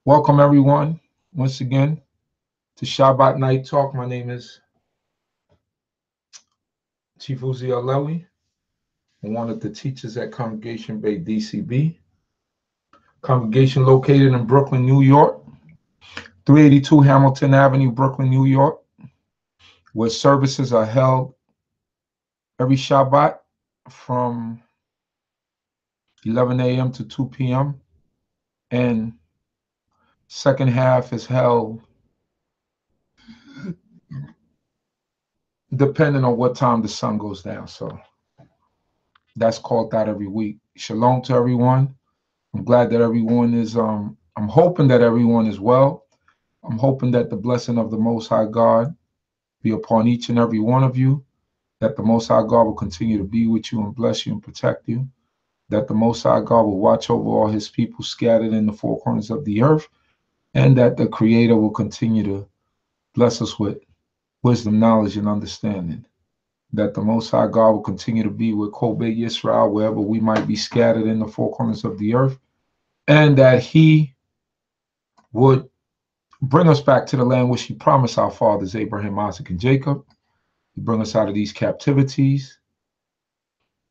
Welcome everyone once again to Shabbat Night Talk. My name is Chief Uzi Alewi. I'm one of the teachers at Congregation Bay D.C.B. Congregation located in Brooklyn, New York, 382 Hamilton Avenue, Brooklyn, New York, where services are held every Shabbat from 11 a.m. to 2 p.m. and second half is held depending on what time the sun goes down. So that's called out every week. Shalom to everyone. I'm glad that everyone is, I'm hoping that everyone is well. I'm hoping that the blessing of the Most High God be upon each and every one of you, that the Most High God will continue to be with you and bless you and protect you, that the Most High God will watch over all his people scattered in the four corners of the earth, and that the Creator will continue to bless us with wisdom, knowledge, and understanding, that the Most High God will continue to be with Yisrael wherever we might be scattered in the four corners of the earth, and that he would bring us back to the land which he promised our fathers, Abraham, Isaac, and Jacob. He bring us out of these captivities,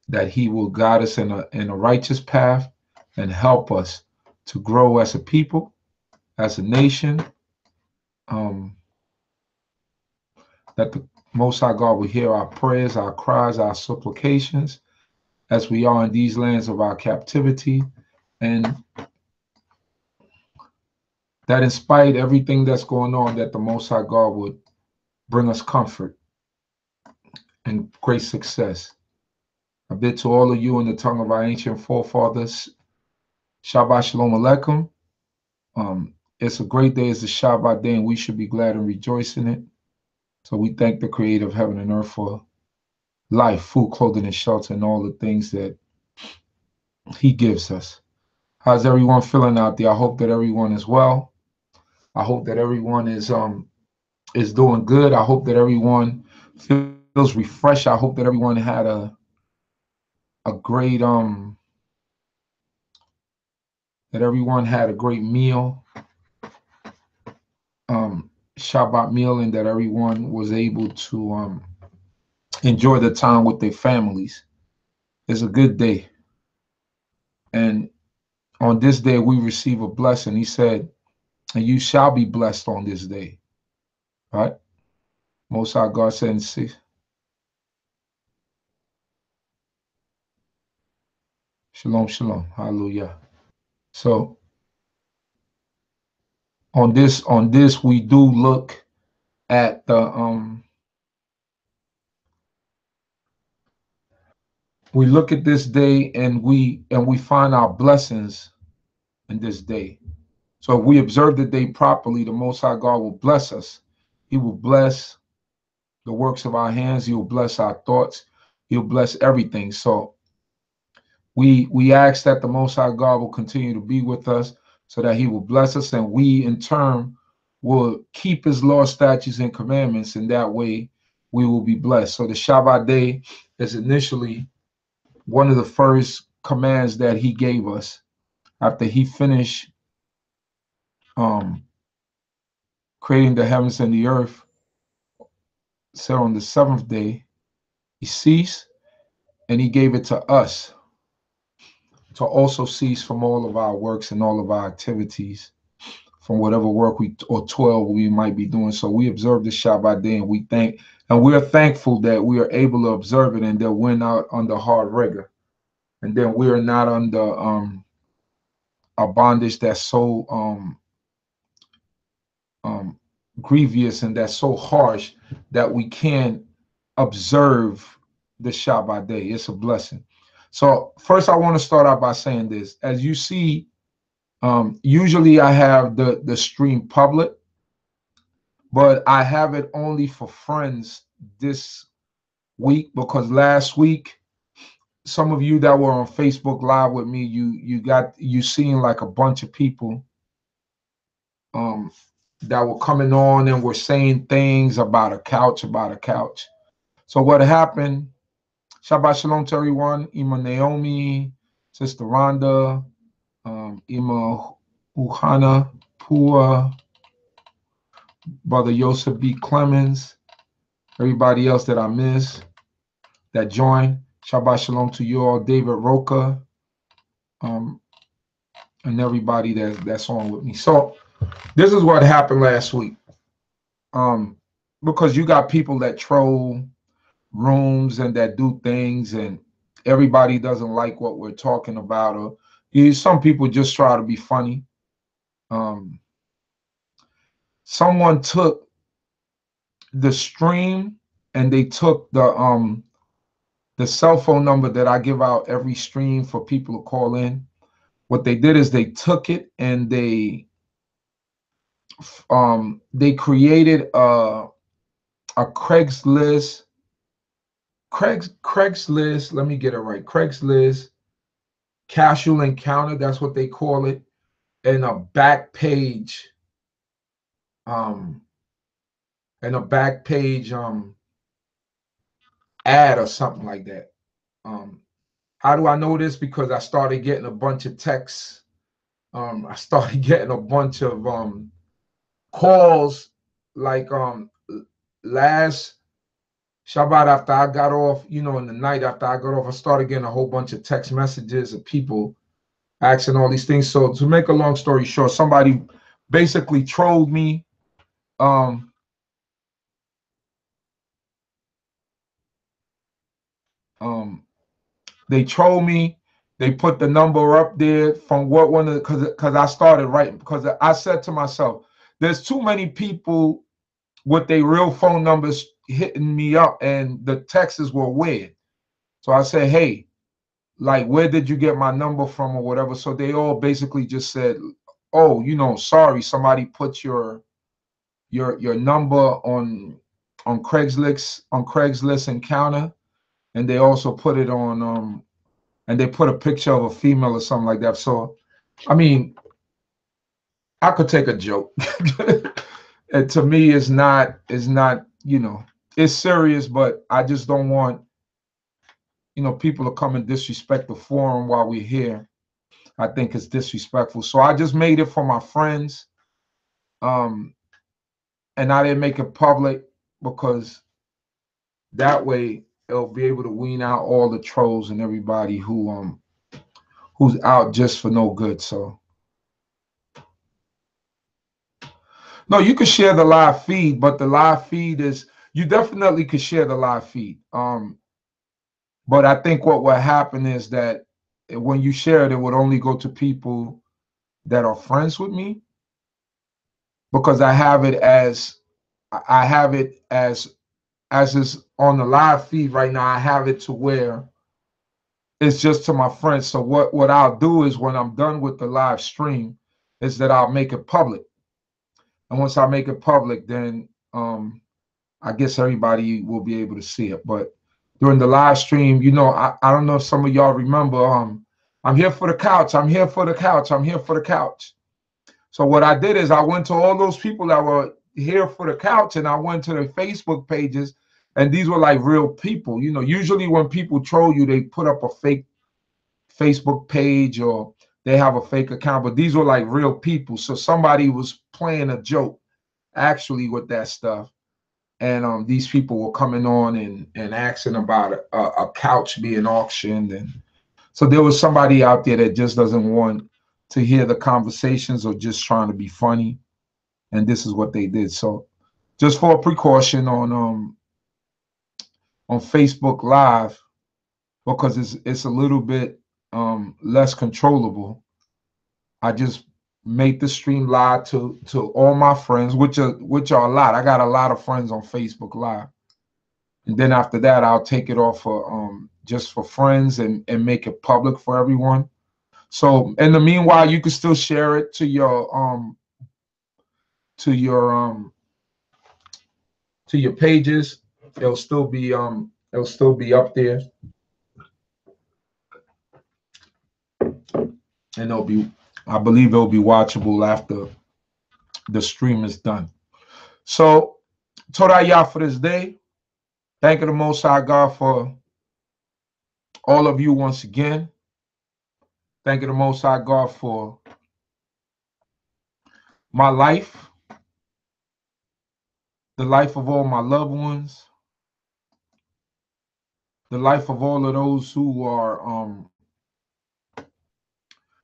that he will guide us in a righteous path and help us to grow as a people, as a nation, that the Most High God will hear our prayers, our cries, our supplications, as we are in these lands of our captivity, and that in spite of everything that's going on, that the Most High God would bring us comfort and great success. I bid to all of you in the tongue of our ancient forefathers, Shabbat Shalom Aleichem. It's a great day, it's a Shabbat day, and we should be glad and rejoice in it. So we thank the Creator of heaven and earth for life, food, clothing, and shelter, and all the things that he gives us. How's everyone feeling out there? I hope that everyone is well. I hope that everyone is doing good. I hope that everyone feels refreshed. I hope that everyone had a great meal, Shabbat meal, and that everyone was able to enjoy the time with their families. It's a good day. And on this day we receive a blessing. He said, and you shall be blessed on this day. Right? Most High God said in 6. Shalom, shalom. Hallelujah. So on this we do look at the we look at this day, and we find our blessings in this day. So if we observe the day properly, the Most High God will bless us. He will bless the works of our hands. He will bless our thoughts. He'll bless everything. So we ask that the Most High God will continue to be with us, so that he will bless us, and we in turn will keep his law, statutes, and commandments, and that way we will be blessed. So the Shabbat day is initially one of the first commands that he gave us after he finished creating the heavens and the earth. So on the seventh day he ceased, and he gave it to us to also cease from all of our works and all of our activities, from whatever work or toil we might be doing. So we observe the Shabbat day, and we are thankful that we are able to observe it, and that we're not under hard rigor, and then we are not under a bondage that's so grievous and that's so harsh that we can't observe the Shabbat day. It's a blessing. So first I want to start out by saying this. As you see, usually I have the stream public, but I have it only for friends this week, because last week, some of you that were on Facebook Live with me, you seen like a bunch of people that were coming on and were saying things about a couch. So what happened? Shabbat Shalom to everyone. Ima Naomi, Sister Rhonda, Ima Uhana, Pua, Brother Yosef B. Clemens, everybody else that I miss that joined. Shabbat Shalom to you all, David Roca, and everybody that's on with me. So this is what happened last week. Because you got people that troll rooms and that do things, and everybody doesn't like what we're talking about, or some people just try to be funny. Someone took the stream and they took the cell phone number that I give out every stream for people to call in. What they did is they took it and they created a Craigslist, let me get it right, Craigslist casual encounter, that's what they call it, and a back page ad or something like that. How do I know this? Because I started getting a bunch of texts. I started getting a bunch of calls, like last Shabbat after I got off, in the night after I got off, I started getting a whole bunch of text messages of people asking all these things. So to make a long story short, somebody basically trolled me. They trolled me. They put the number up there from what one of because I started writing, because I said to myself, there's too many people with their real phone numbers hitting me up, and the texts were weird. So I said, hey, like, where did you get my number from or whatever? So they all basically just said, oh, sorry, somebody put your number on Craigslist Encounter, and they also put it on and they put a picture of a female or something like that. So I mean, I could take a joke. And to me, it's not, it's serious, but I just don't want, people to come and disrespect the forum while we're here. I think it's disrespectful. So I just made it for my friends. And I didn't make it public because that way it'll be able to wean out all the trolls and everybody who's out just for no good. So no, you could share the live feed, but the live feed is, you definitely could share the live feed. But I think what will happen is that when you share it, it would only go to people that are friends with me, because I have it as is on the live feed right now. I have it to where it's just to my friends. So what I'll do is, when I'm done with the live stream, is that I'll make it public. And once I make it public, then I guess everybody will be able to see it. But during the live stream, I don't know if some of y'all remember, I'm here for the couch. I'm here for the couch. I'm here for the couch. So what I did is I went to all those people that were here for the couch, and I went to their Facebook pages, and these were like real people. Usually when people troll you, they put up a fake Facebook page or they have a fake account, but these were like real people. So somebody was playing a joke actually with that stuff. And these people were coming on and asking about a couch being auctioned. And so there was somebody out there that just doesn't want to hear the conversations, or just trying to be funny. And this is what they did. So just for a precaution on Facebook Live, because it's a little bit less controllable, I just made the stream live to all my friends, which are a lot. I got a lot of friends on Facebook Live. And then after that, I'll take it off for just for friends, and make it public for everyone. So in the meanwhile, you can still share it to your pages. It'll still be up there, and I believe it'll be watchable after the stream is done. So Torah YAH for this day. Thank you the Most High God for all of you once again. Thank you the Most High God for my life, the life of all my loved ones, the life of all of those who are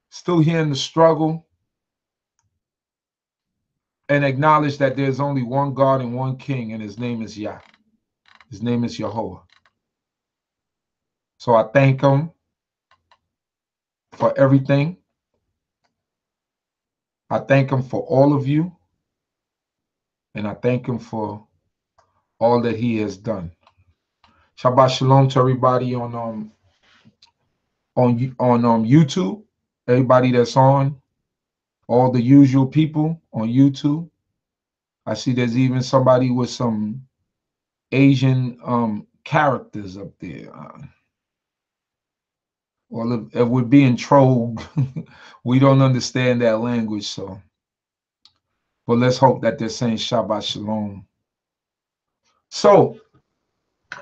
still here in the struggle, and acknowledge that there's only one God and one King, and his name is Yah. His name is Yahweh. So I thank him for everything. I thank him for all of you, and I thank him for all that he has done. Shabbat Shalom to everybody on YouTube, everybody that's on, all the usual people on YouTube. I see there's even somebody with some Asian characters up there. Well, if we're being trolled, we don't understand that language, so. But let's hope that they're saying Shabbat Shalom. So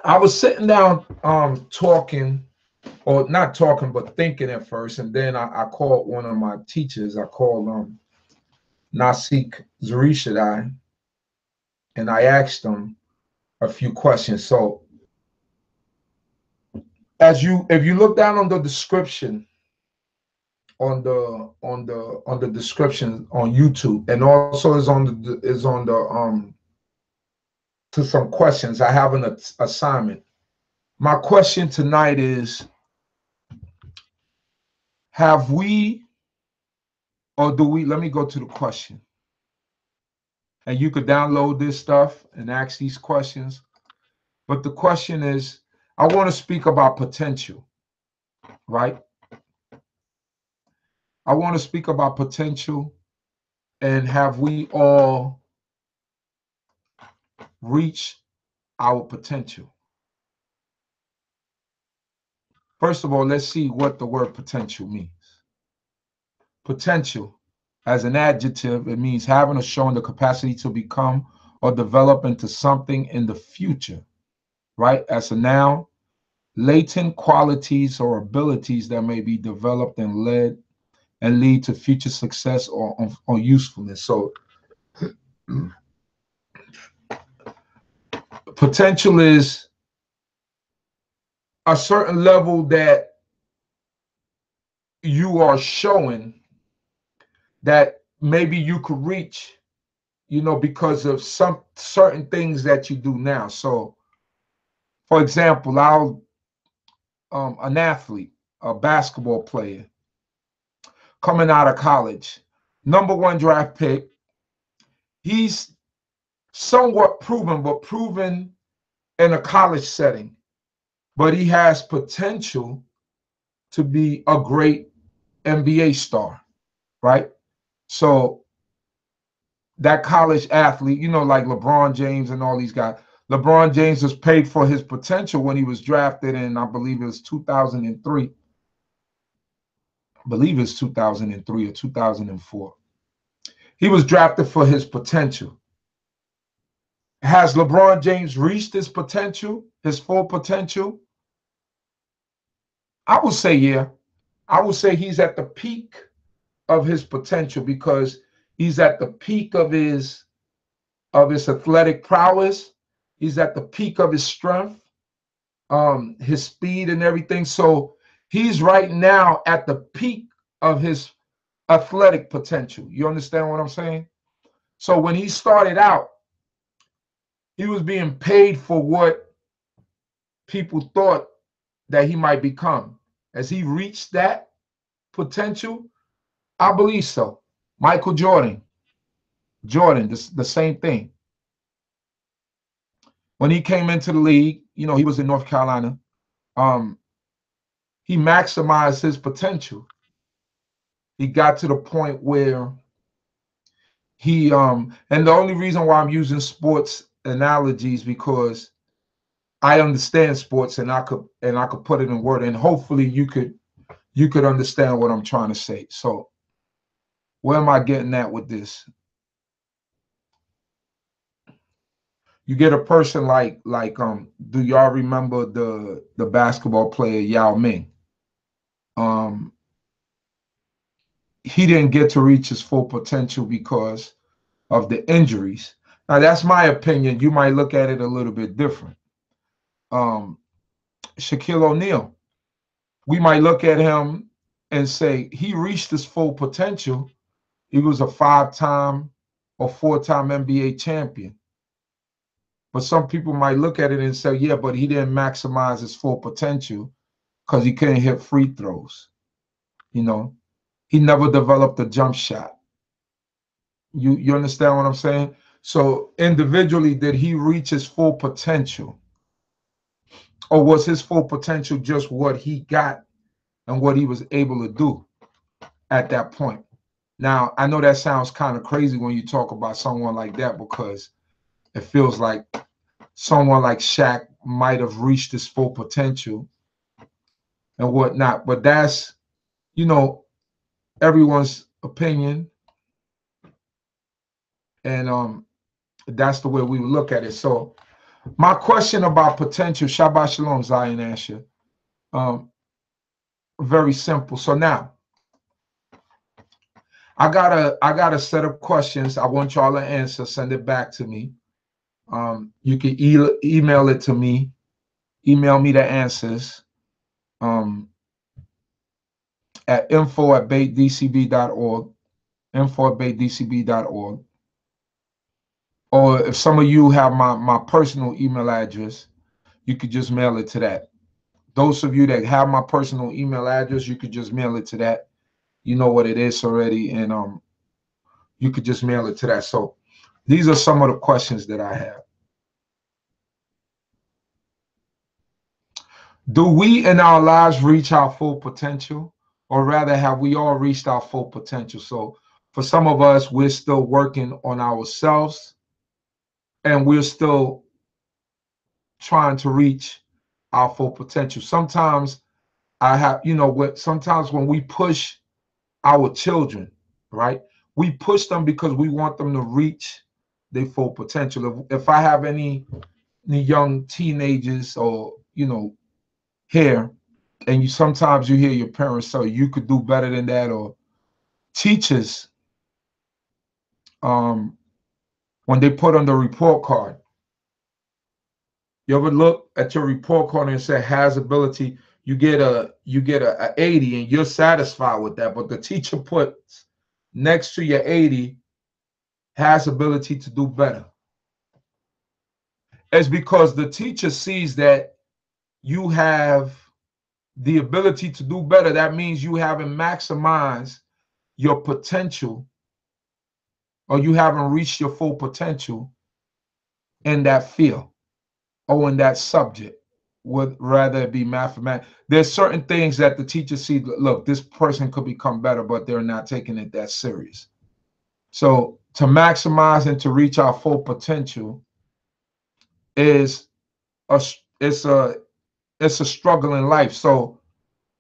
I was sitting down talking, or not talking, but thinking at first, and then I called one of my teachers. I called Nasik Zarishadai, and I asked him a few questions. So if you look down on the description, on the description on YouTube, and also is on the to some questions. I have an assignment. My question tonight is, have we, or do we, let me go to the question. And you could download this stuff and ask these questions. But the question is, I want to speak about potential, right? I want to speak about potential, and have we all reached our potential? First of all, let's see what the word potential means. Potential, as an adjective, it means having or showing the capacity to become or develop into something in the future, right? As a noun, latent qualities or abilities that may be developed and lead to future success or usefulness. So potential is a certain level that you are showing that maybe you could reach, because of some certain things that you do now. So, for example, an athlete, a basketball player, coming out of college, #1 draft pick, he's somewhat proven, but proven in a college setting, but he has potential to be a great NBA star, right? So that college athlete, like LeBron James and all these guys, LeBron James was paid for his potential when he was drafted in, I believe it was 2003. I believe it's 2003 or 2004. He was drafted for his potential. Has LeBron James reached his potential, his full potential? I would say, yeah. I would say he's at the peak of his potential, because he's at the peak of his athletic prowess. He's at the peak of his strength, his speed and everything. So he's right now at the peak of his athletic potential. You understand what I'm saying? So when he started out, he was being paid for what people thought that he might become. As he reached that potential, I believe so. Michael Jordan, the same thing. When he came into the league, he was in North Carolina. He maximized his potential. He got to the point where he and the only reason why I'm using sports analogies, because I understand sports, and I could put it in word, and hopefully you could understand what I'm trying to say. So where am I getting at with this? You get a person like do y'all remember the basketball player Yao Ming? He didn't get to reach his full potential because of the injuries. Now, that's my opinion. You might look at it a little bit different. Shaquille O'Neal, we might look at him and say he reached his full potential. He was a 5-time or 4-time NBA champion. But some people might look at it and say, yeah, but he didn't maximize his full potential because he couldn't hit free throws. You know, he never developed a jump shot. You understand what I'm saying? So individually, did he reach his full potential? Or was his full potential just what he got and what he was able to do at that point? Now, I know that sounds kind of crazy when you talk about someone like that, because it feels like someone like Shaq might have reached his full potential and whatnot. But that's, you know, everyone's opinion. And that's the way we would look at it. So my question about potential, Shabbat Shalom, Zion Asher, very simple. So now I got a set of questions. I want y'all to answer. Send it back to me. You can email it to me. Email me the answers at info@DCB.org. info@DCB.org. Or if some of you have my personal email address, you could just mail it to that. Those of you that have my personal email address, you could just mail it to that. You know what it is already, and you could just mail it to that. So these are some of the questions that I have. Do we in our lives reach our full potential, or rather have we all reached our full potential? So for some of us, we're still working on ourselves, and we're still trying to reach our full potential. Sometimes I have, sometimes when we push our children, right? We push them because we want them to reach their full potential. If I have any young teenagers or, here, and sometimes you hear your parents say, you could do better than that, or teachers, when they put on the report card, you ever look at your report card and say has ability, you get a 80 and you're satisfied with that, but the teacher puts next to your 80 has ability to do better. It's because the teacher sees that you have the ability to do better. That means you haven't maximized your potential, or you haven't reached your full potential in that field or in that subject, would rather it be mathematics. There's certain things that the teacher sees, look, this person could become better, but they're not taking it that serious. So to maximize and to reach our full potential is it's a struggle in life. So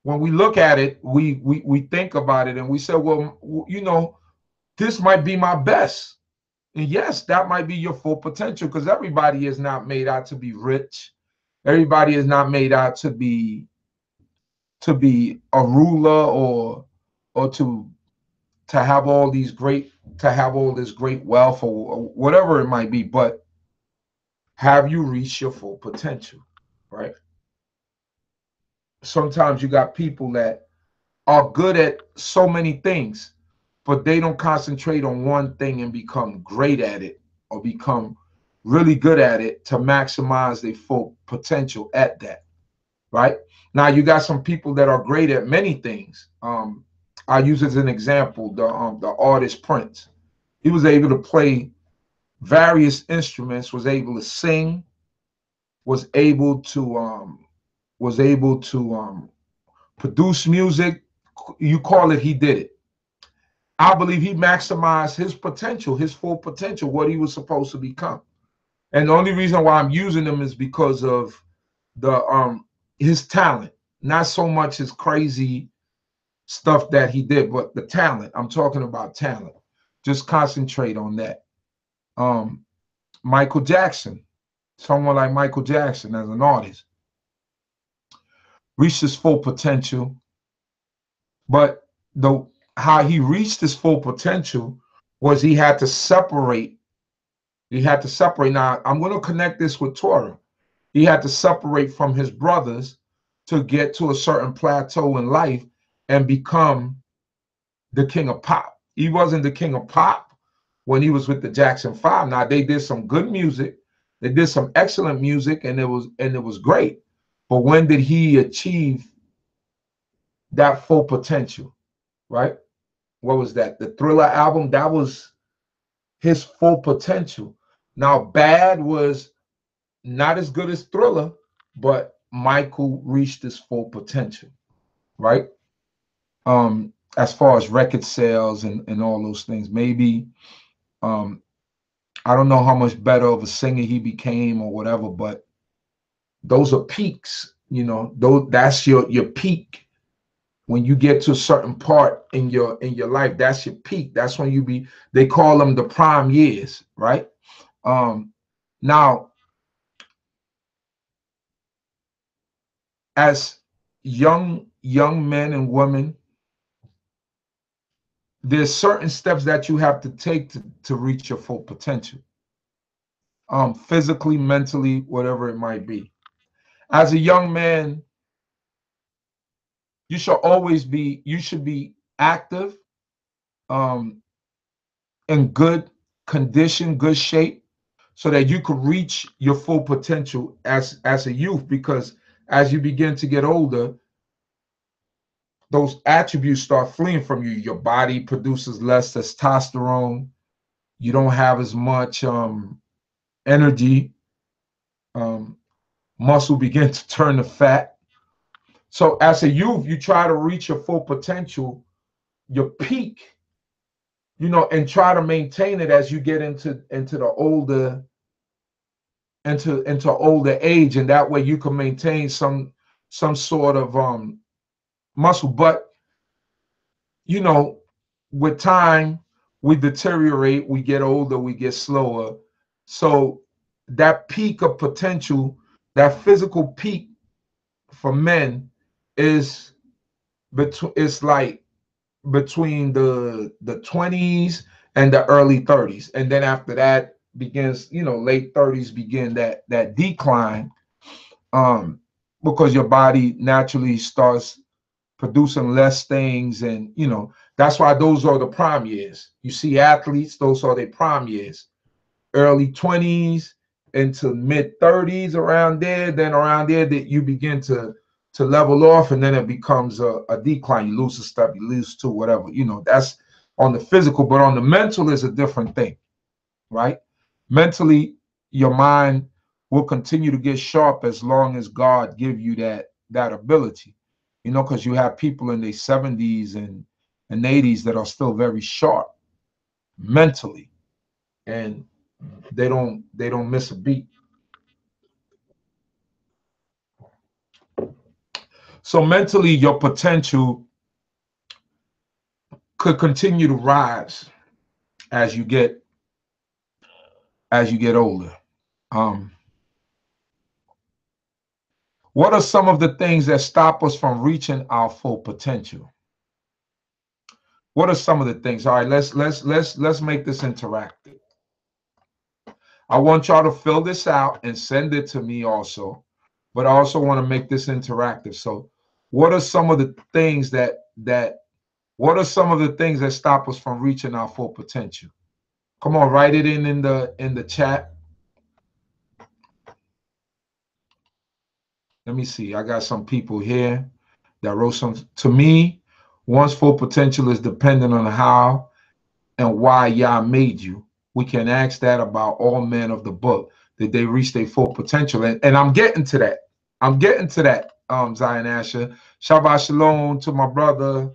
when we look at it, we think about it and we say, well, this might be my best. And yes, that might be your full potential, because everybody is not made out to be rich. Everybody is not made out to be a ruler or to have all this great wealth or whatever it might be. But have you reached your full potential, right? Sometimes you got people that are good at so many things, but they don't concentrate on one thing and become great at it or become really good at it to maximize their full potential at that, right? Now you got some people that are great at many things. I use as an example the artist Prince. He was able to play various instruments, was able to sing, was able to produce music. You call it, he did it. I believe he maximized his potential, his full potential, what he was supposed to become. And the only reason why I'm using him is because of the his talent, not so much his crazy stuff that he did, but the talent. I'm talking about talent. Just concentrate on that. Michael Jackson, someone like Michael Jackson as an artist, reached his full potential, but how he reached his full potential was he had to separate. He had to separate. Now, I'm going to connect this with Torah. He had to separate from his brothers to get to a certain plateau in life and become the king of pop. He wasn't the king of pop when he was with the Jackson 5. Now, they did some good music. They did some excellent music, and it was great. But when did he achieve that full potential, right? What was that? The Thriller album, that was his full potential. Now, Bad was not as good as Thriller, but Michael reached his full potential, right? As far as record sales and all those things. Maybe I don't know how much better of a singer he became or whatever, but those are peaks, you know. That's your peak. When you get to a certain part in your life, that's your peak. That's when they call them the prime years, right? Now, as young men and women, there's certain steps that you have to take to reach your full potential. Physically, mentally, whatever it might be. As a young man, you should be active, in good condition, good shape, so that you could reach your full potential as a youth. Because as you begin to get older, those attributes start fleeing from you. Your body produces less testosterone. You don't have as much energy. Muscle begins to turn to fat. So as a youth, you try to reach your full potential, your peak, you know, and try to maintain it as you get into the older older age, and that way you can maintain some sort of muscle. But you know, with time, we deteriorate, we get older, we get slower. So that peak of potential, that physical peak for men is it's like between the 20s and the early 30s. And then after that begins, you know, late 30s begin that decline, because your body naturally starts producing less things. And you know, that's why those are the prime years. You see athletes, those are their prime years, early 20s into mid 30s, around there. Then around there that you begin to level off, and then it becomes a decline. You lose a step, you lose two, whatever, you know. That's on the physical. But on the mental is a different thing, right? Mentally, your mind will continue to get sharp as long as God give you that ability, you know, because you have people in their 70s and 80s that are still very sharp mentally, and they don't miss a beat. So mentally, your potential could continue to rise as you get older. What are some of the things that stop us from reaching our full potential? What are some of the things? All right, let's make this interactive. I want y'all to fill this out and send it to me also, but I also want to make this interactive. So, what are some of the things that stop us from reaching our full potential? Come on, write it in the chat. Let me see. I got some people here that wrote some. To me, one's full potential is dependent on how and why Yah made you. We can ask that about all men of the book. Did they reach their full potential? And I'm getting to that. Zion Asher. Shabbat Shalom to my brother,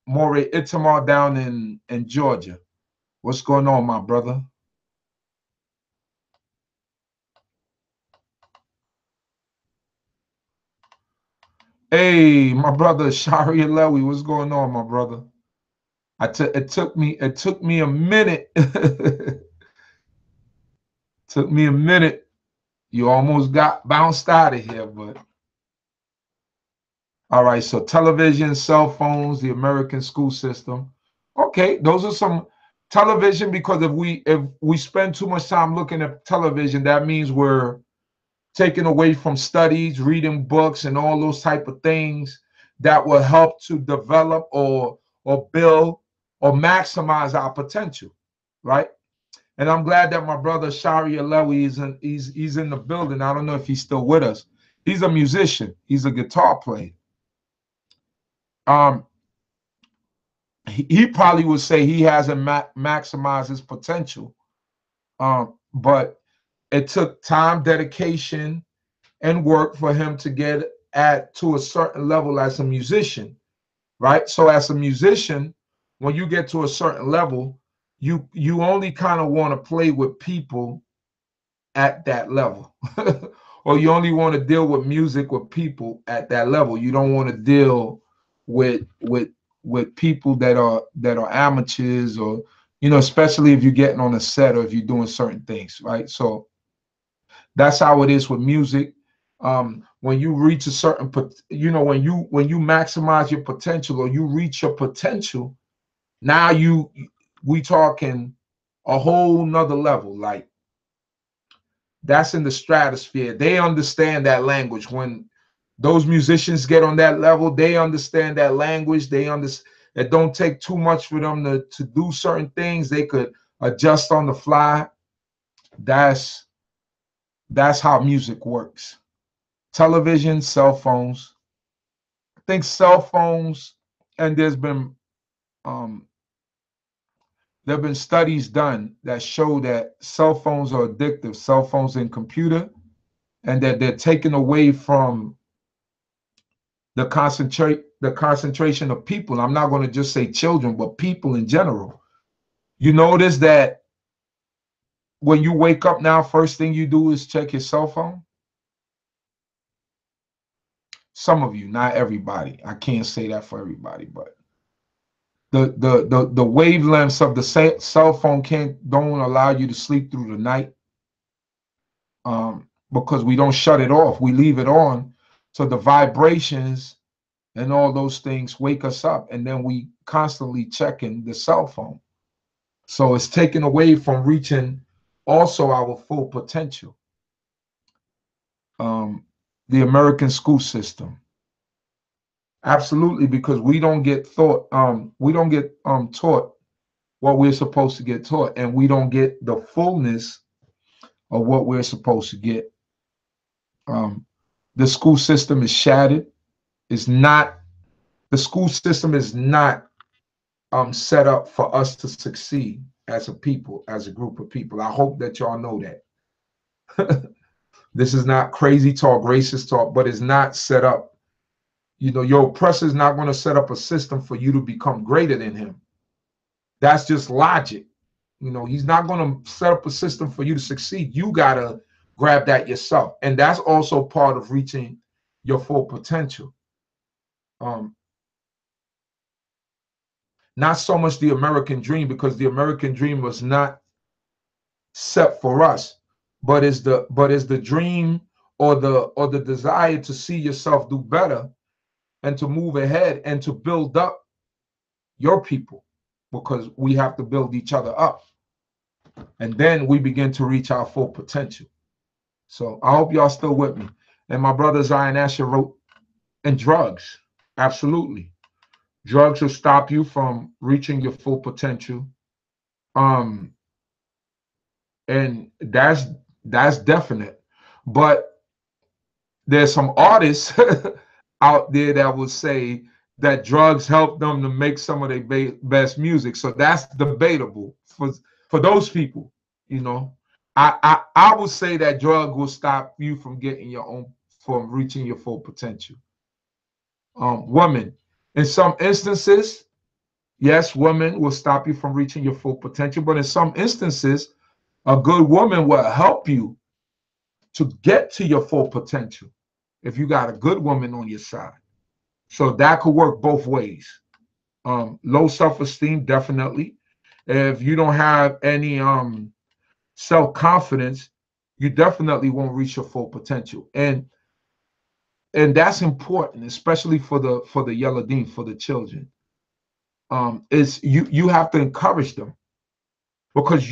More Itamar down in Georgia. What's going on, my brother? Hey, my brother Shari Alewi, what's going on, my brother? It took me a minute. Took me a minute. You almost got bounced out of here, but all right. So television, cell phones, the American school system. Okay, those are some television, because if we spend too much time looking at television, that means we're taken away from studies, reading books, and all those type of things that will help to develop or build or maximize our potential, right? And I'm glad that my brother Shari Alewi he's in the building. I don't know if he's still with us. He's a musician. He's a guitar player. He probably would say he hasn't maximized his potential. But it took time, dedication, and work for him to get to a certain level as a musician, right? So as a musician, when you get to a certain level, you only kind of want to play with people at that level. Or you only want to deal with music with people at that level. You don't want to deal with people that are amateurs, or especially if you're getting on a set or if you're doing certain things, right? So that's how it is with music. When you reach a certain, when you maximize your potential, or you reach your potential, now we talking a whole nother level. Like, that's in the stratosphere. They understand that language. When those musicians get on that level, they understand that language. They understand. It don't take too much for them to do certain things. They could adjust on the fly. That's how music works. Television, cell phones. I think cell phones, and there have been studies done that show that cell phones are addictive. Cell phones and computer, and that they're taken away from the concentration of people. I'm not going to just say children, but people in general. You notice that when you wake up now, first thing you do is check your cell phone. Some of you, not everybody. I can't say that for everybody, but the wavelengths of the cell phone don't allow you to sleep through the night, because we don't shut it off. We leave it on, so the vibrations and all those things wake us up, and then we constantly checking the cell phone. So it's taken away from reaching also our full potential. The American school system, absolutely, because we don't get taught what we're supposed to get taught, and we don't get the fullness of what we're supposed to get. The school system is shattered. The school system is not set up for us to succeed as a people, as a group of people. I hope that y'all know that. This is not crazy talk, racist talk, but it's not set up. Your oppressor is not going to set up a system for you to become greater than him. That's just logic. He's not going to set up a system for you to succeed. You got to grab that yourself. And that's also part of reaching your full potential. Not so much the American dream, because the American dream was not set for us, but is the dream, or the desire to see yourself do better, and to move ahead, and to build up your people, because we have to build each other up, and then we begin to reach our full potential. So I hope y'all still with me. And my brother Zion Asher wrote, and drugs, absolutely. Drugs will stop you from reaching your full potential. And that's definite. But there's some artists out there that will say that drugs help them to make some of their best music. So that's debatable for those people. I would say that drug will stop you from from reaching your full potential. Women, in some instances, yes, women will stop you from reaching your full potential, but in some instances, a good woman will help you to get to your full potential if you got a good woman on your side. So that could work both ways. Low self-esteem, definitely. If you don't have any self-confidence, you definitely won't reach your full potential. And that's important, especially for the Yeladim, for the children. is you have to encourage them, because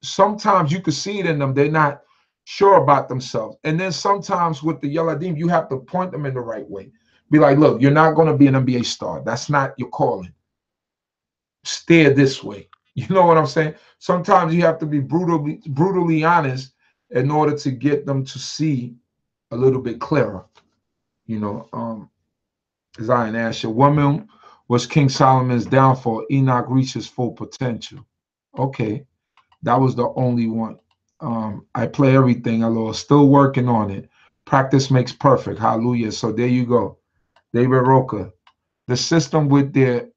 sometimes you could see it in them, they're not sure about themselves. And then sometimes with the Yeladim, you have to point them in the right way. Be like, look, you're not going to be an NBA star. That's not your calling. Steer this way. You know what I'm saying? Sometimes you have to be brutally honest in order to get them to see a little bit clearer. You know, Zion Asher, woman was King Solomon's downfall. Enoch reached his full potential. Okay, that was the only one. I play everything, Allah. Still working on it. Practice makes perfect. Hallelujah. So there you go. David Roca. The system with their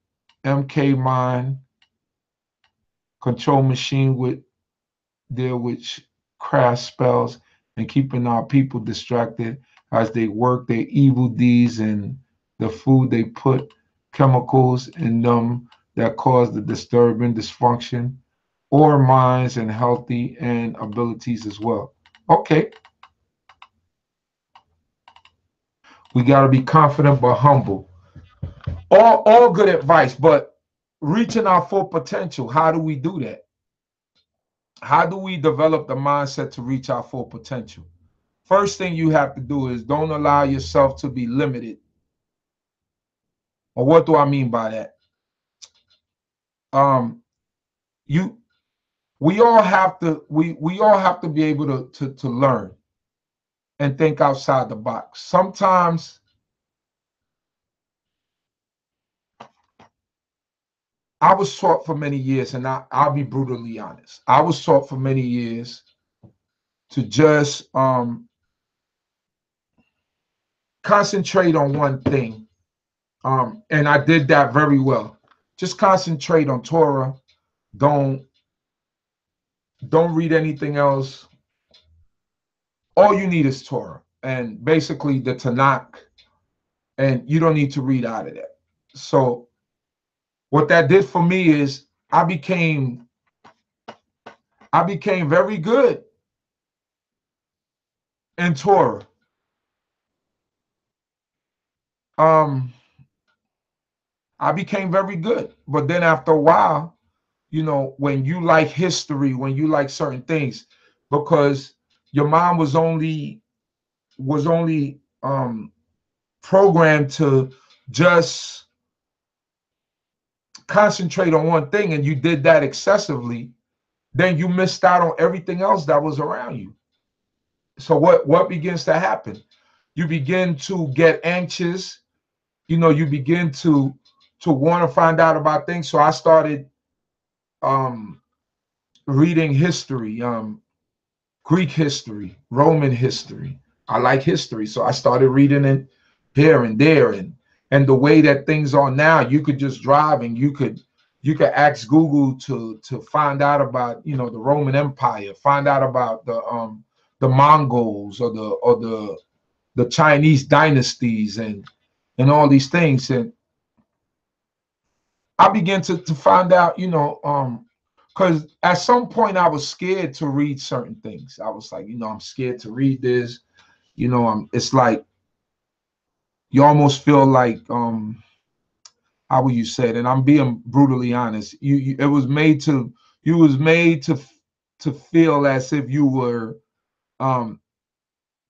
MK mind control machine with their which craft spells and keeping our people distracted as they work their evil deeds, and the food they put chemicals in them that cause the disturbing dysfunction or minds and healthy and abilities as well. Okay. We got to be confident but humble. All good advice, but reaching our full potential, how do we do that? How do we develop the mindset to reach our full potential? First thing you have to do is don't allow yourself to be limited. Or what do I mean by that? We all have to be able to learn and think outside the box. Sometimes I was taught for many years, and I'll be brutally honest. I was taught for many years to just concentrate on one thing. And I did that very well. Just concentrate on Torah. Don't read anything else. All you need is Torah and basically the Tanakh, and you don't need to read out of that. So what that did for me is I became very good in Torah. I became very good. But then after a while, you know, when you like history, when you like certain things, because your mind was only programmed to just concentrate on one thing, and you did that excessively, then you missed out on everything else that was around you. So what begins to happen? You begin to get anxious. You know, you begin to want to find out about things. So I started reading history, Greek history, Roman history. I like history, so I started reading it here and there, and the way that things are now, you could just drive and you could ask Google to find out about, you know, the Roman Empire, find out about the Mongols or the Chinese dynasties and all these things. And I began to find out, you know, because at some point I was scared to read certain things. I was like, you know, I'm scared to read this. You know, it's like you almost feel like how would you say it? And I'm being brutally honest. It was made to feel as if you were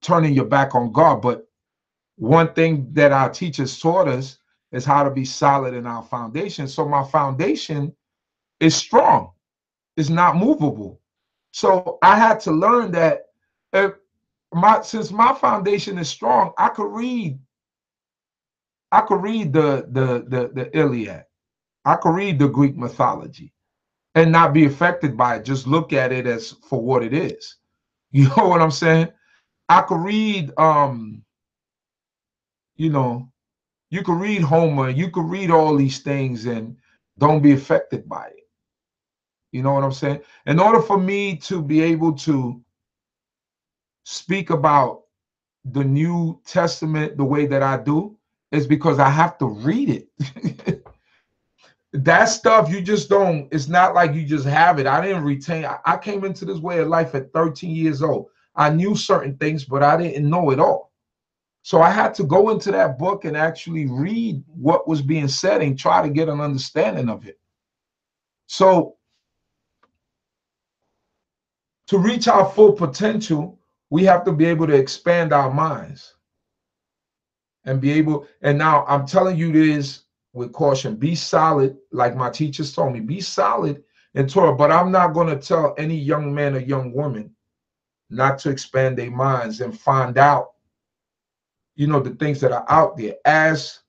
turning your back on God. But one thing that our teachers taught us is how to be solid in our foundation. So my foundation is strong. It's not movable. So I had to learn that since my foundation is strong, I could read the Iliad. I could read the Greek mythology and not be affected by it. Just look at it as for what it is. You know what I'm saying? I could read, you know, you could read Homer, you could read all these things and don't be affected by it. You know what I'm saying? In order for me to be able to speak about the New Testament the way that I do, is because I have to read it. That stuff you just don't, it's not like you just have it. I didn't retain. I came into this way of life at 13 years old. I knew certain things, but I didn't know it all. So I had to go into that book and actually read what was being said and try to get an understanding of it. So to reach our full potential, we have to be able to expand our minds and be able, and now I'm telling you this with caution, be solid, like my teachers told me, be solid in Torah, but I'm not going to tell any young man or young woman not to expand their minds and find out, you know, the things that are out there. As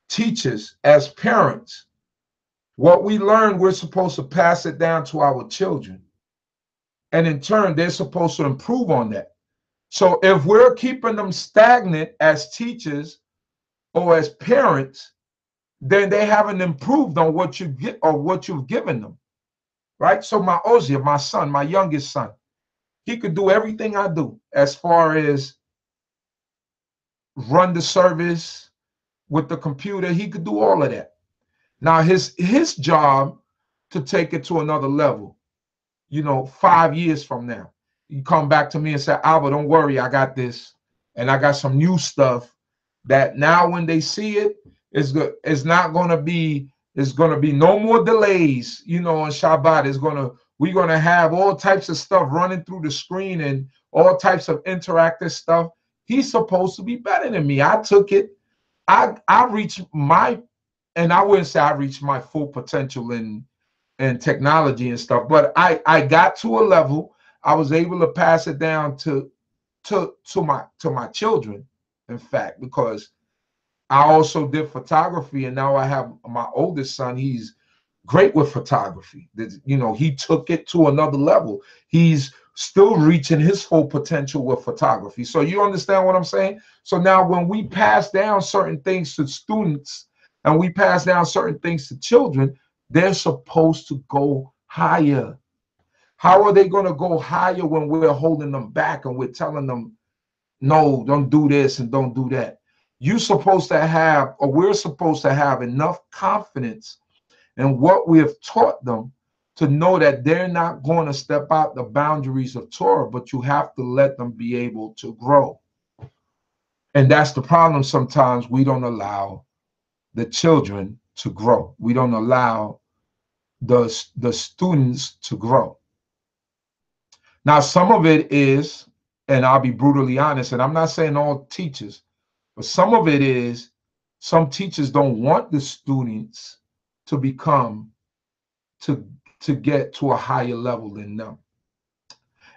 teachers, as parents, what we learn, we're supposed to pass it down to our children. And in turn, they're supposed to improve on that. So if we're keeping them stagnant as teachers or as parents, then they haven't improved on what you get or what you've given them, right? So my Ozia, my son, my youngest son, he could do everything I do as far as run the service with the computer. He could do all of that. Now his job to take it to another level, you know, 5 years from now, you come back to me and say, Albert, don't worry, I got this, and I got some new stuff that now when they see it, it's good. It's not going to be. It's going to be no more delays. You know, on Shabbat, we're going to have all types of stuff running through the screen and all types of interactive stuff. He's supposed to be better than me. I took it. I reached my, and I wouldn't say I reached my full potential in technology and stuff, but I got to a level. I was able to pass it down to my children, in fact, because I also did photography, and now I have my oldest son. He's great with photography. You know, he took it to another level. He's still reaching his full potential with photography. So you understand what I'm saying? So now when we pass down certain things to students and we pass down certain things to children, they're supposed to go higher. How are they going to go higher when we're holding them back and we're telling them, no, don't do this and don't do that? You're supposed to have, or we're supposed to have enough confidence in what we have taught them to know that they're not going to step out the boundaries of Torah, but you have to let them be able to grow. And that's the problem. Sometimes we don't allow the children to grow. We don't allow the students to grow. Now, some of it is, and I'll be brutally honest, and I'm not saying all teachers, but some of it is some teachers don't want the students to become, to get to a higher level than them.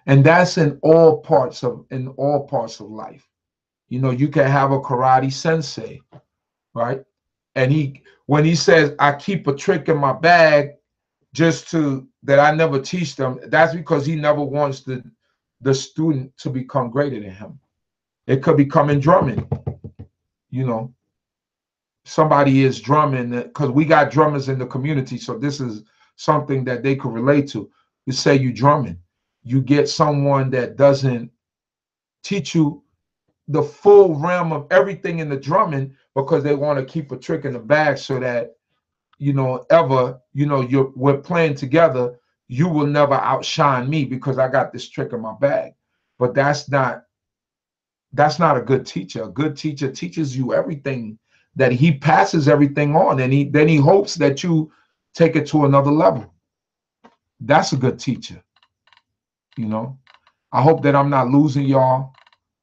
And that's in all parts of life. You know, you can have a karate sensei, right? And when he says, I keep a trick in my bag just that I never teach them, that's because he never wants the student to become greater than him. It could become in drumming. You know, somebody is drumming, because we got drummers in the community, so this is something that they could relate to. You say you drumming, you get someone that doesn't teach you the full realm of everything in the drumming because they want to keep a trick in the bag so that, you know, we're playing together, you will never outshine me because I got this trick in my bag. But that's not a good teacher. A good teacher teaches you everything, that he passes everything on, and then he hopes that you take it to another level. That's a good teacher. You know, I hope that I'm not losing y'all.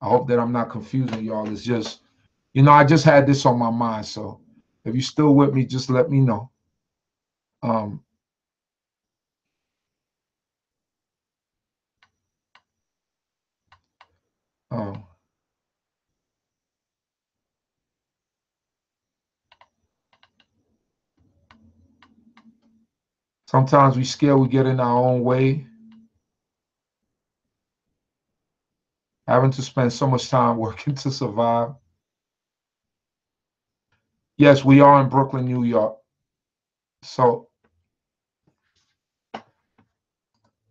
I hope that I'm not confusing y'all. It's just, you know, I just had this on my mind. So if you're still with me, just let me know. Sometimes we scared we get in our own way, having to spend so much time working to survive. Yes, we are in Brooklyn, New York. So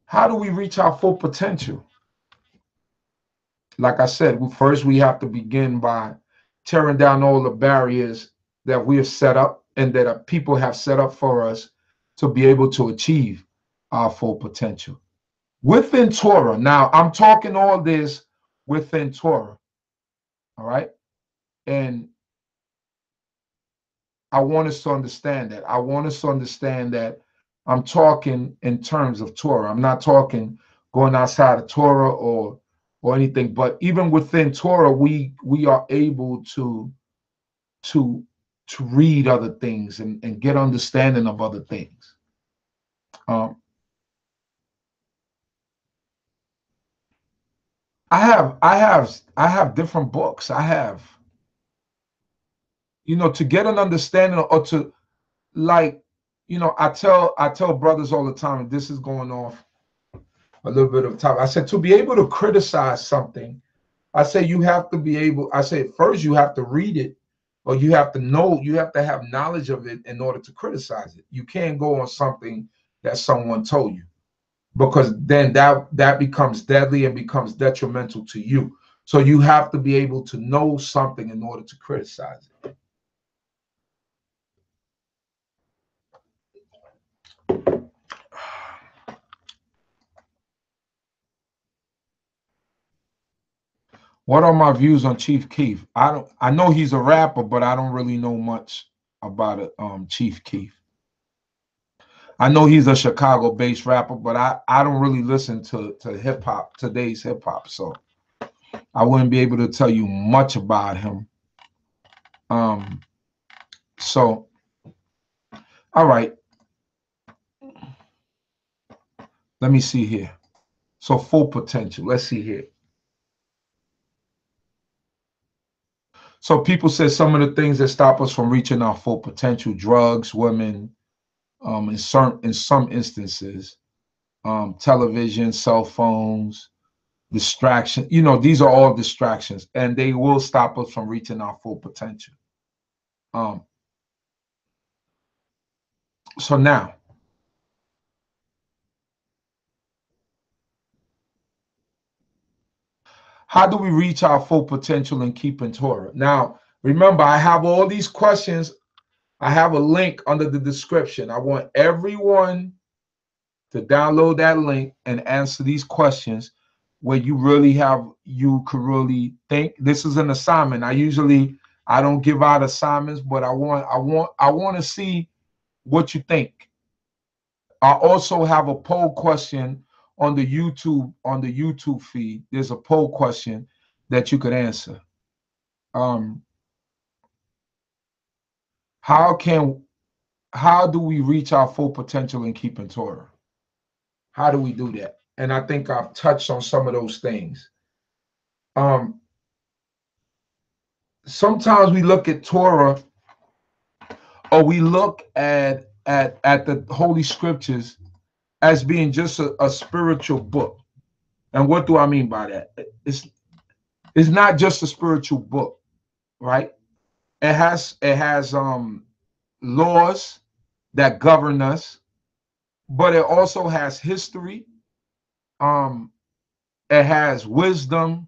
how do we reach our full potential? Like I said, first we have to begin by tearing down all the barriers that we have set up and that people have set up for us to be able to achieve our full potential. Within Torah, now I'm talking all this within Torah, all right? And I want us to understand that. I want us to understand that I'm talking in terms of Torah. I'm not talking going outside of Torah or anything. But even within Torah, we are able to read other things and get understanding of other things. I have different books. I have, to get an understanding, or to, like, I tell brothers all the time, and this is going off a little bit of time. I said, to be able to criticize something, I say you have to be able, I say first you have to read it, or you have to know, you have to have knowledge of it in order to criticize it. You can't go on something that someone told you, because then that becomes deadly and becomes detrimental to you. So you have to be able to know something in order to criticize it. What are my views on Chief Keef? I know he's a rapper, but I don't really know much about it. Chief Keef. I know he's a Chicago-based rapper, but I don't really listen to hip hop, today's hip hop, so I wouldn't be able to tell you much about him. So, all right. Let me see here. So, full potential. Let's see here. So people say some of the things that stop us from reaching our full potential: drugs, women, in some instances, television, cell phones, distraction. These are all distractions, and they will stop us from reaching our full potential. So now, how do we reach our full potential in keeping Torah? Now, remember, I have all these questions. I have a link under the description. I want everyone to download that link and answer these questions, where you could really think. This is an assignment. I don't give out assignments, but I want to see what you think. I also have a poll question on the YouTube feed. There's a poll question that you could answer. How do we reach our full potential in keeping Torah? How do we do that? And I think I've touched on some of those things. Sometimes we look at Torah, or we look at the Holy Scriptures as being just a spiritual book. And what do I mean by that? It's not just a spiritual book, right? It has laws that govern us, but it also has history. It has wisdom.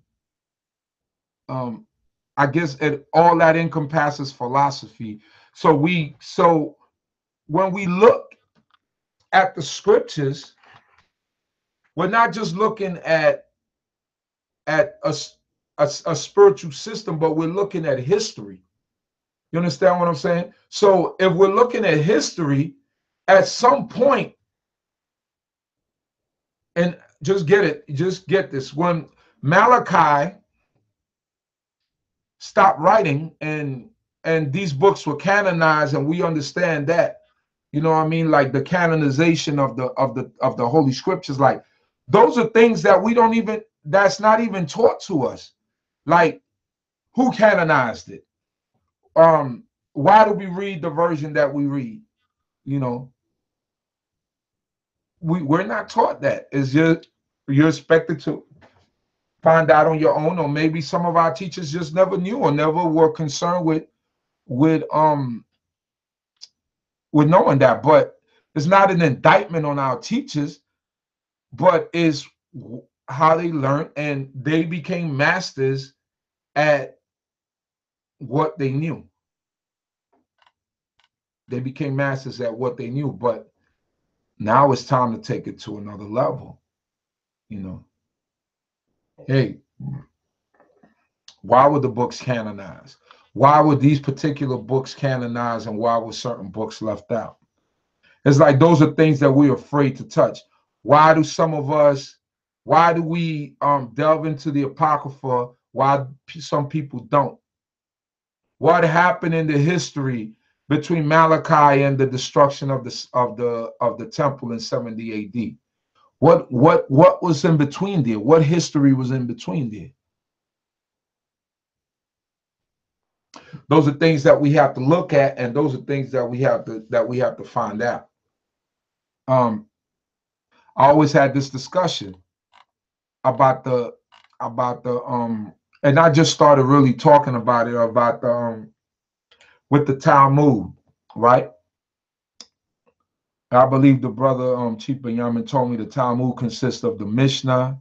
I guess all that encompasses philosophy. So when we look at the scriptures, we're not just looking at a spiritual system, but we're looking at history. You understand what I'm saying? So if we're looking at history, at some point, and just get this, when Malachi stopped writing and these books were canonized, and we understand that, you know what I mean, like the canonization of the Holy Scriptures, like those are things that that's not even taught to us. Like, who canonized it? Why do we read the version that we read? We're not taught that. It's just, you're expected to find out on your own, or maybe some of our teachers just never knew or never were concerned with knowing that. But it's not an indictment on our teachers, but is how they learned, and they became masters at what they knew. They became masters at what they knew, but now it's time to take it to another level. Hey, why were the books canonized? Why were these particular books canonized and why were certain books left out? It's like those are things that we're afraid to touch. Why do some of us, why do we delve into the Apocrypha? Why some people don't? What happened in the history between Malachi and the destruction of the temple in 70 AD? What was in between there? What history was in between there? Those are things that we have to look at, and those are things that we have to find out. I always had this discussion about the and I just started really talking about it about the with the Talmud, right? I believe the brother Chief Benjamin told me the Talmud consists of the Mishnah,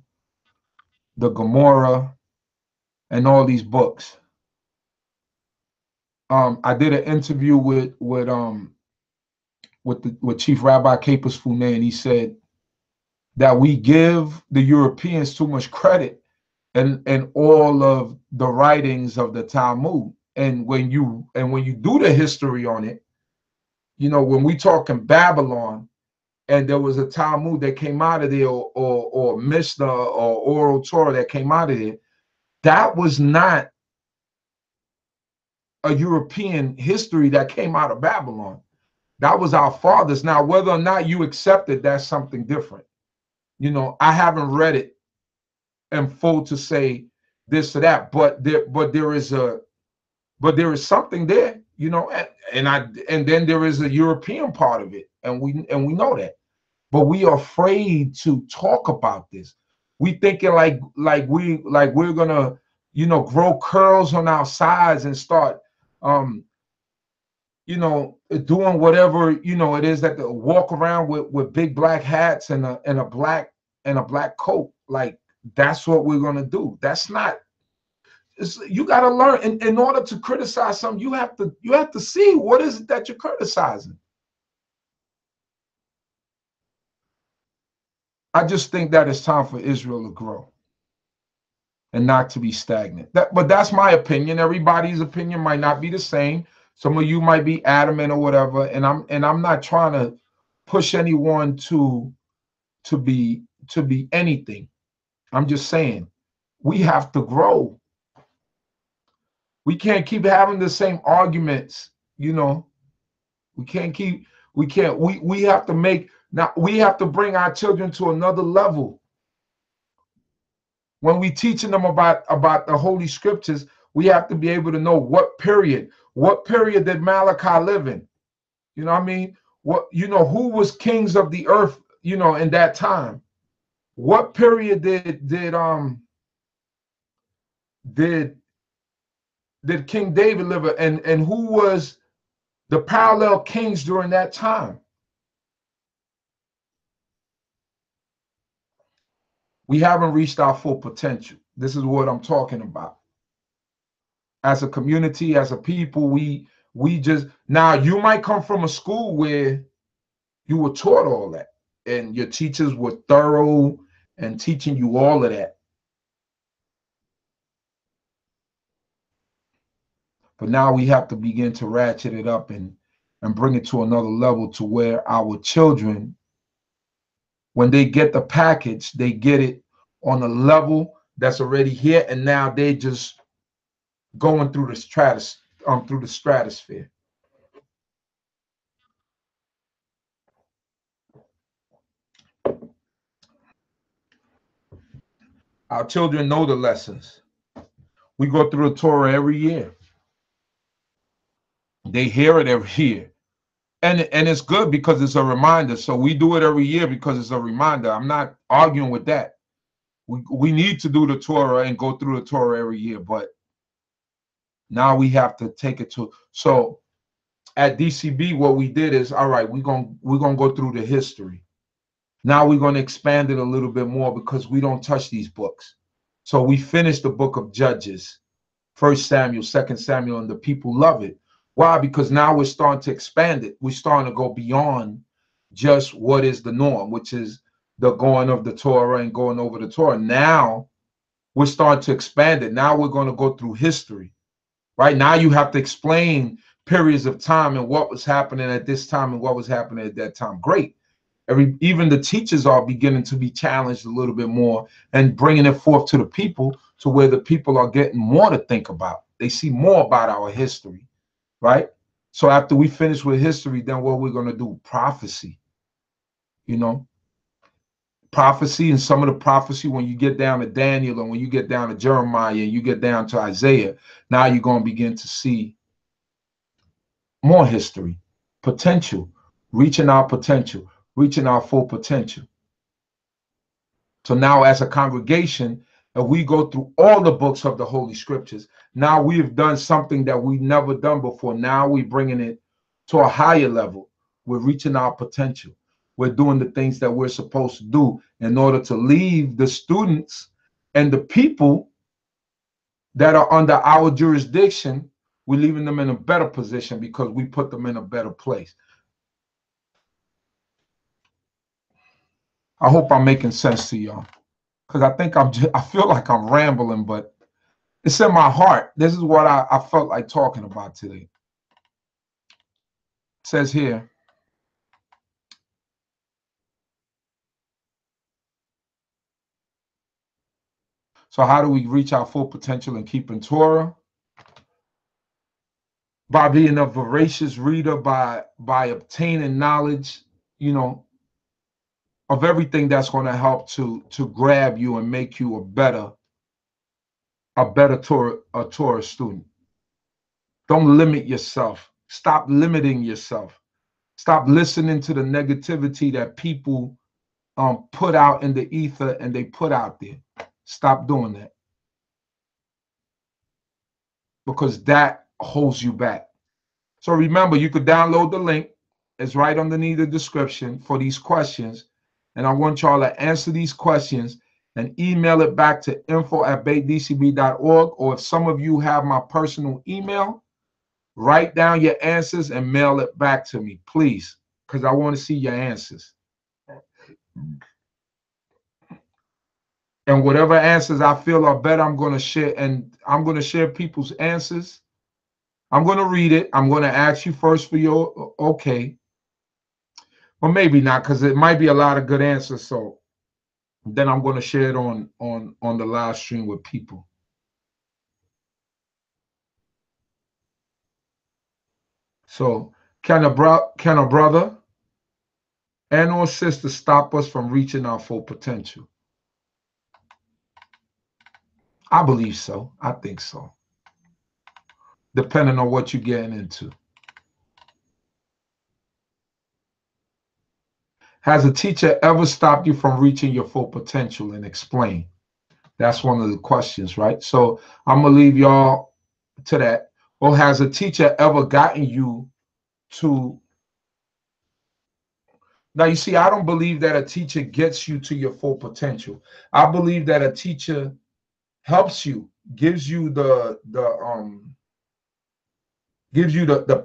the Gemara, and all these books. I did an interview with Chief Rabbi Capus Fune, and he said that we give the Europeans too much credit and all of the writings of the Talmud. And when you do the history on it, you know, when we talk in Babylon, and there was a Talmud that came out of there, or Mishnah or oral Torah that came out of there, that was not a European history that came out of Babylon. That was our fathers. Now, whether or not you accept it, that's something different. You know, I haven't read it in full to say this or that, but there is something there, you know, and then there is a European part of it, and we know that. But we are afraid to talk about this. We thinking like we're gonna, you know, grow curls on our sides and start you know, doing whatever, you know, it is that to walk around with big black hats and a black coat. Like, that's what we're gonna do. That's not. You got to learn. In order to criticize something, you have to see what is it that you're criticizing. I just think that it's time for Israel to grow and not to be stagnant. But that's my opinion. Everybody's opinion might not be the same. Some of you might be adamant or whatever, and I'm not trying to push anyone to be anything. I'm just saying we have to grow. We can't keep having the same arguments, you know. We have to make, now we have to bring our children to another level. When we teaching them about the Holy Scriptures, we have to be able to know what period did Malachi live in? You know what I mean? What, you know, who was kings of the earth, you know, in that time? What period did King David live in, and who was the parallel kings during that time? We haven't reached our full potential. This is what I'm talking about. As a community, as a people, we just, now you might come from a school where you were taught all that and your teachers were thorough and teaching you all of that. But now we have to begin to ratchet it up and bring it to another level, to where our children, when they get the package, they get it on a level that's already here, and now they just going through the stratosphere. Our children know the lessons. We go through the Torah every year. They hear it every year. And it's good because it's a reminder. So we do it every year because it's a reminder. I'm not arguing with that. We need to do the Torah and go through the Torah every year, but now we have to take it to, so at D.C.B, what we did is, all right, we're gonna go through the history. Now we're gonna expand it a little bit more because we don't touch these books. So we finished the book of Judges, 1 Samuel, 2 Samuel, and the people love it. Why? Because now we're starting to expand it. We're starting to go beyond just what is the norm, which is the going of the Torah and going over the Torah. Now we're starting to expand it. Now we're going to go through history. right? Now you have to explain periods of time and what was happening at this time and what was happening at that time. Great. Even the teachers are beginning to be challenged a little bit more and bringing it forth to the people, to where the people are getting more to think about. They see more about our history, right? So after we finish with history, then what we're going to do? Prophecy, you know, prophecy. And some of the prophecy, when you get down to Daniel and when you get down to Jeremiah and you get down to Isaiah, now you're going to begin to see more history, potential, reaching our potential, reaching our full potential. So now as a congregation, if we go through all the books of the Holy Scriptures, now we've done something that we've never done before. Now we're bringing it to a higher level. We're reaching our potential. We're doing the things that we're supposed to do in order to leave the students and the people that are under our jurisdiction. We're leaving them in a better position because we put them in a better place. I hope I'm making sense to y'all, because I think I feel like I'm rambling, but it's in my heart. This is what I felt like talking about today. It says here, so how do we reach our full potential in keeping Torah? By being a voracious reader, by obtaining knowledge, you know, of everything that's going to help to grab you and make you a better Torah student. Don't limit yourself. Stop limiting yourself. Stop listening to the negativity that people put out in the ether and they put out there. Stop doing that, because that holds you back. So remember, you could download the link. It's right underneath the description for these questions. And I want y'all to answer these questions and email it back to info@DCB.org. Or if some of you have my personal email, write down your answers and mail it back to me, please, because I want to see your answers. And whatever answers I feel are better, I'm going to share. And I'm going to share people's answers. I'm going to read it. I'm going to ask you first for your okay. Or maybe not, because it might be a lot of good answers. So then I'm going to share it on the live stream with people. So can a brother and or sister stop us from reaching our full potential? I believe so. I think so. Depending on what you're getting into. Has a teacher ever stopped you from reaching your full potential? And explain. That's one of the questions, right? So I'm going to leave y'all to that. Or has a teacher ever gotten you to... Now, you see, I don't believe that a teacher gets you to your full potential. I believe that a teacher helps you, gives you the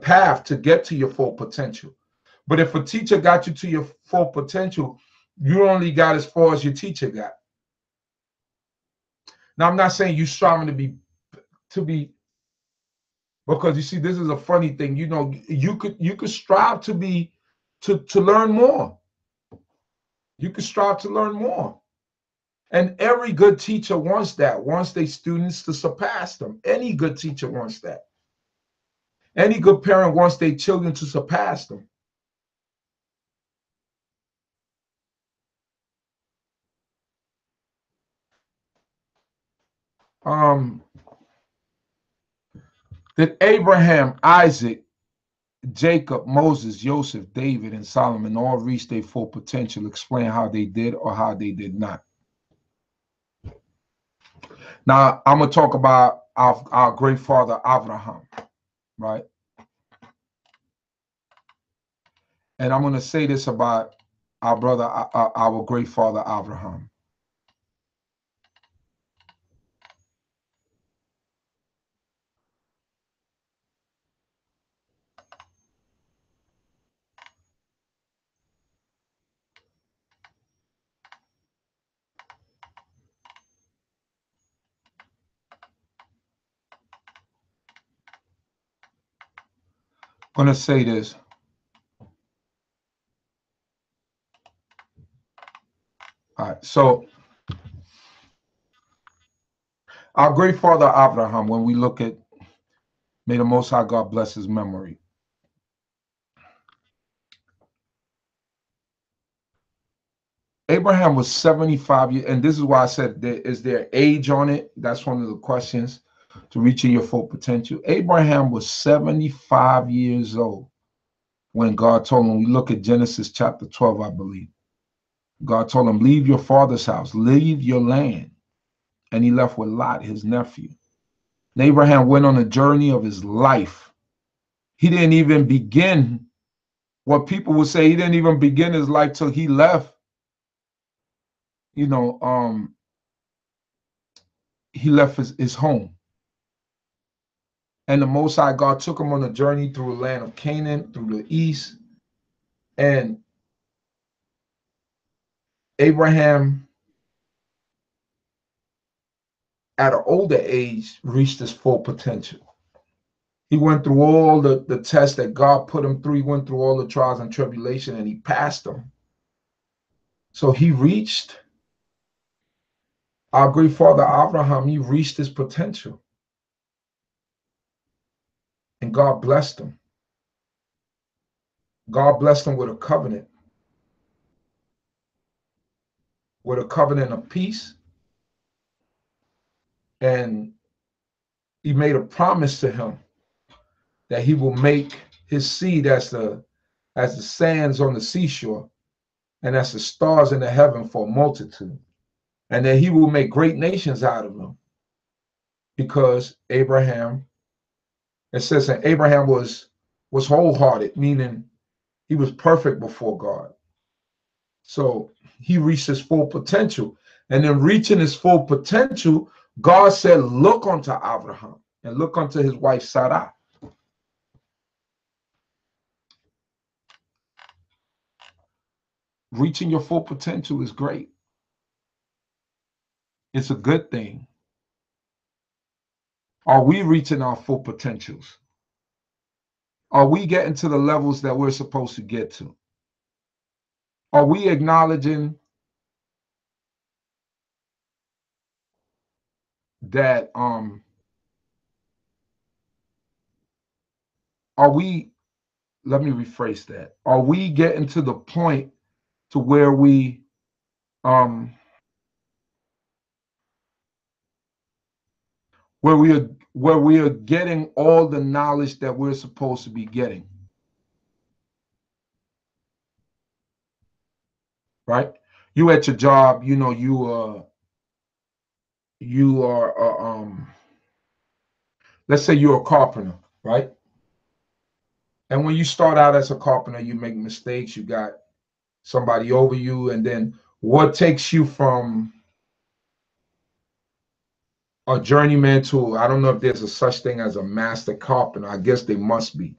path to get to your full potential. But if a teacher got you to your full potential, you only got as far as your teacher got. Now, I'm not saying you striving to be, because you see, this is a funny thing. You know, you could strive to learn more. You could strive to learn more. And every good teacher wants that, wants their students to surpass them. Any good teacher wants that. Any good parent wants their children to surpass them. Did Abraham, Isaac, Jacob, Moses, Joseph, David, and Solomon all reach their full potential? Explain how they did or how they did not. Now, I'm going to talk about our great father, Abraham, right? And I'm going to say this about our brother, our great father, Abraham. I'm going to say this. All right. So our great father Abraham, when we look at, may the Most High God bless his memory. Abraham was 75 years, and this is why I said, is there age on it? That's one of the questions to reaching your full potential. Abraham was 75 years old when God told him, we look at Genesis chapter 12, I believe. God told him, leave your father's house, leave your land. And he left with Lot, his nephew. And Abraham went on a journey of his life. He didn't even begin, what people would say, he didn't even begin his life till he left, he left his home. And the Most High God took him on a journey through the land of Canaan, through the east. And Abraham, at an older age, reached his full potential. He went through all the tests that God put him through. He went through all the trials and tribulation, and he passed them. So he reached, our great father Abraham, he reached his potential. And God blessed him. God blessed him with a covenant of peace. And he made a promise to him that he will make his seed as the sands on the seashore and as the stars in the heaven for a multitude. And that he will make great nations out of them. Because Abraham, it says that Abraham was wholehearted, meaning he was perfect before God. So he reached his full potential. And in reaching his full potential, God said, look unto Abraham and look unto his wife Sarah. Reaching your full potential is great. It's a good thing. Are we reaching our full potentials? Are we getting to the levels that we're supposed to get to? Are we acknowledging that let me rephrase that. Are we getting to the point to where we are getting all the knowledge that we're supposed to be getting? Right? You at your job, you are let's say you're a carpenter, right? And when you start out as a carpenter, you make mistakes, you got somebody over you, and then what takes you from a journeyman to, I don't know if there's a such thing as a master carpenter. I guess they must be.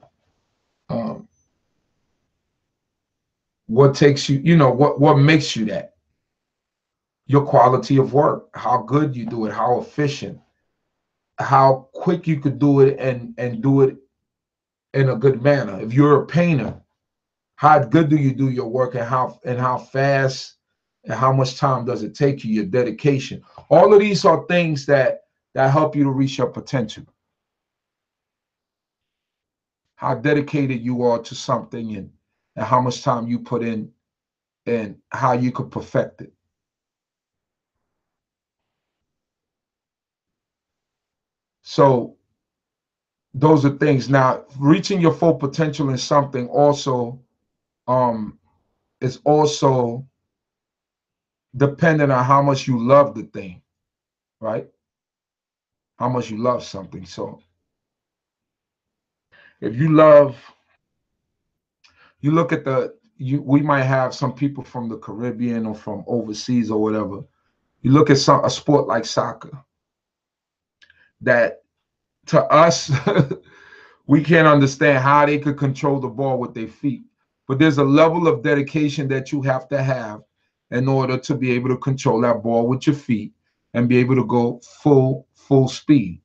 What takes you, what makes you that? Your quality of work, how good you do it, how efficient, how quick you could do it and do it in a good manner. If you're a painter, how good do you do your work and how fast and how much time does it take you, your dedication. All of these are things that help you to reach your potential. How dedicated you are to something and how much time you put in and how you could perfect it. So those are things. Now, reaching your full potential in something also is also dependent on how much you love the thing, right? How much you love something. So if you look at we might have some people from the Caribbean or from overseas or whatever. You look at a sport like soccer that to us, we can't understand how they could control the ball with their feet. But there's a level of dedication that you have to have in order to be able to control that ball with your feet and be able to go full speed.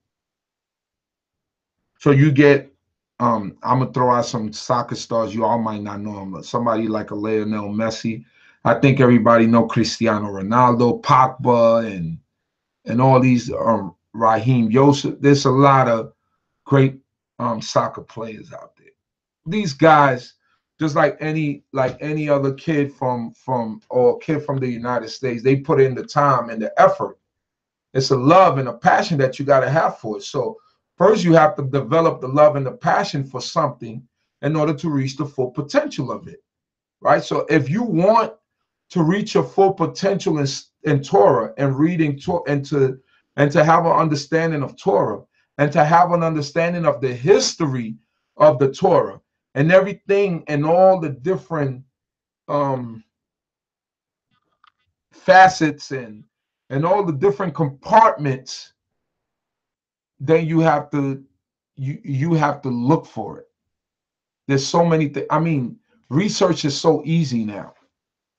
So you get I'm gonna throw out some soccer stars. You all might not know them. Somebody like a Lionel Messi. I think everybody know Cristiano Ronaldo, Pogba, and all these Raheem Yosef. There's a lot of great soccer players out there. These guys, just like any other kid or kid from the United States, they put in the time and the effort. It's a love and a passion that you got to have for it. So first you have to develop the love and the passion for something in order to reach the full potential of it, right? So if you want to reach your full potential in Torah and reading Torah and to have an understanding of Torah and to have an understanding of the history of the Torah and everything and all the different um, facets and all the different compartments, then you have to look for it. There's so many things. I mean, research is so easy now.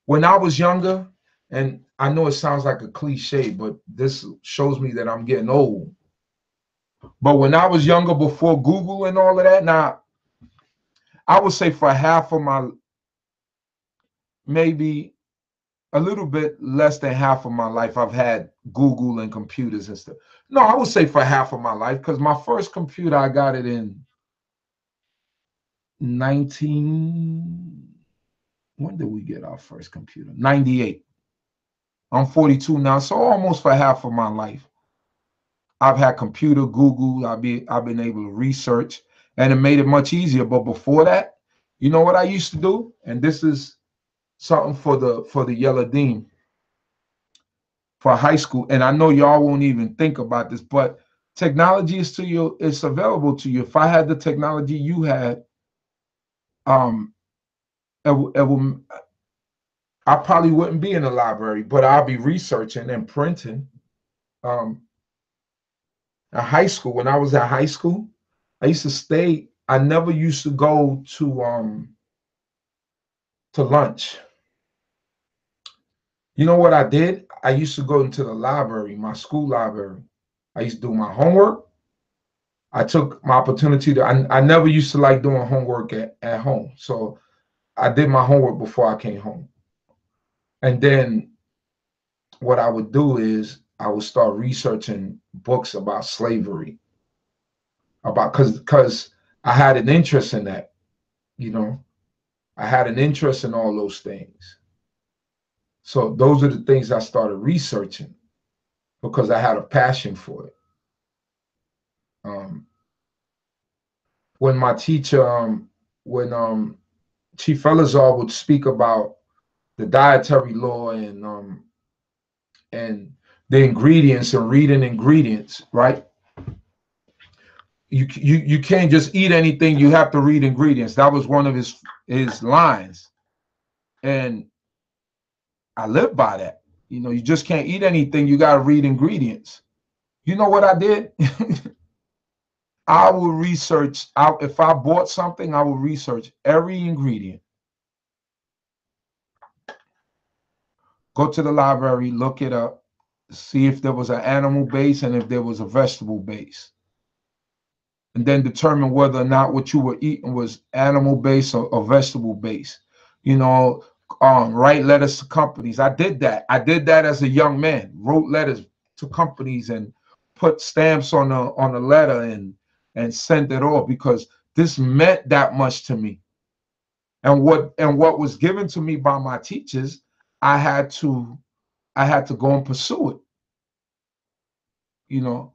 When I was younger, and I know it sounds like a cliche, but this shows me that I'm getting old. But when I was younger, before Google and all of that, now I would say for half of my, maybe a little bit less than half of my life, I've had Google and computers and stuff. No, I would say for half of my life, because my first computer, I got it in 19, when did we get our first computer? 98. I'm 42 now, so almost for half of my life, I've had computer, Google, I've been able to research, and it made it much easier. But before that, you know what I used to do? And this is something for the Yellow Dean for high school. And I know y'all won't even think about this, but technology is to you, it's available to you. If I had the technology you had, um, it will, I probably wouldn't be in the library, but I'll be researching and printing. Um, at high school, when I was at high school, I used to stay. I never used to go to lunch. You know what I did? I used to go into the library, my school library. I used to do my homework. I took my opportunity to. I never used to like doing homework at home, so I did my homework before I came home. And then what I would do is I would start researching books about slavery, about because I had an interest in that, you know. I had an interest in all those things. So those are the things I started researching because I had a passion for it. Um, when my teacher, when Chief Elazar would speak about the dietary law and the ingredients and reading ingredients, right? You can't just eat anything. You have to read ingredients. That was one of his lines, and I live by that. You know, you just can't eat anything. You got to read ingredients. You know what I did? I will research. If I bought something, I will research every ingredient. Go to the library, look it up, see if there was an animal base and if there was a vegetable base, and then determine whether or not what you were eating was animal based or vegetable based. You know, write letters to companies. I did that. I did that as a young man. Wrote letters to companies and put stamps on the letter and sent it off because this meant that much to me. And what was given to me by my teachers, I had to go and pursue it. You know,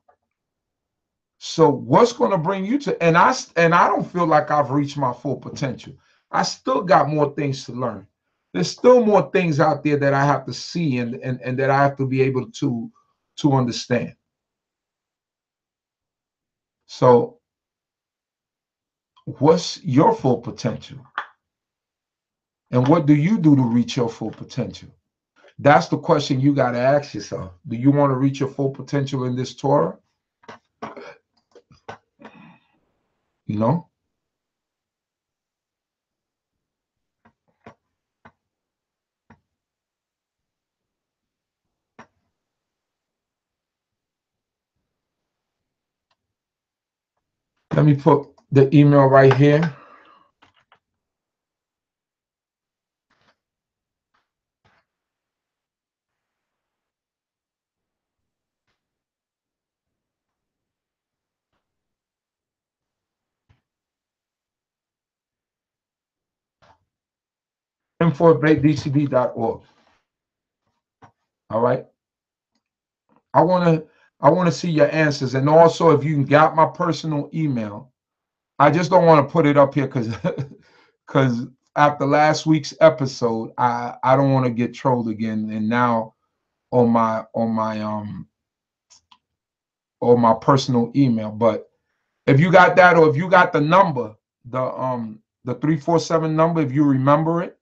so what's going to bring you to, and I don't feel like I've reached my full potential. I still got more things to learn. There's still more things out there that I have to see and that I have to be able to understand. So what's your full potential? And what do you do to reach your full potential? That's the question you got to ask yourself. Do you want to reach your full potential in this Torah? You know? Let me put the email right here. info@DCB.org. All right. I want to see your answers, and also if you got my personal email. I just don't want to put it up here because after last week's episode, I don't want to get trolled again. And now on my personal email. But if you got that, or if you got the number, the 347 number, if you remember it,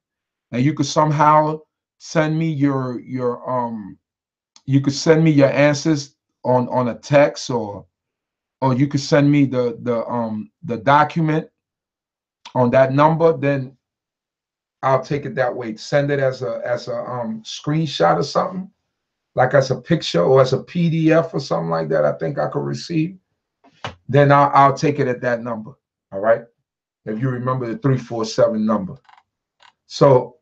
and you could somehow send me your you could send me your answers on a text, or you could send me the document on that number, then I'll take it that way. Send it as a screenshot or something, like as a picture or as a PDF or something like that. I think I could receive. Then I'll take it at that number. All right. If you remember the 347 number. So,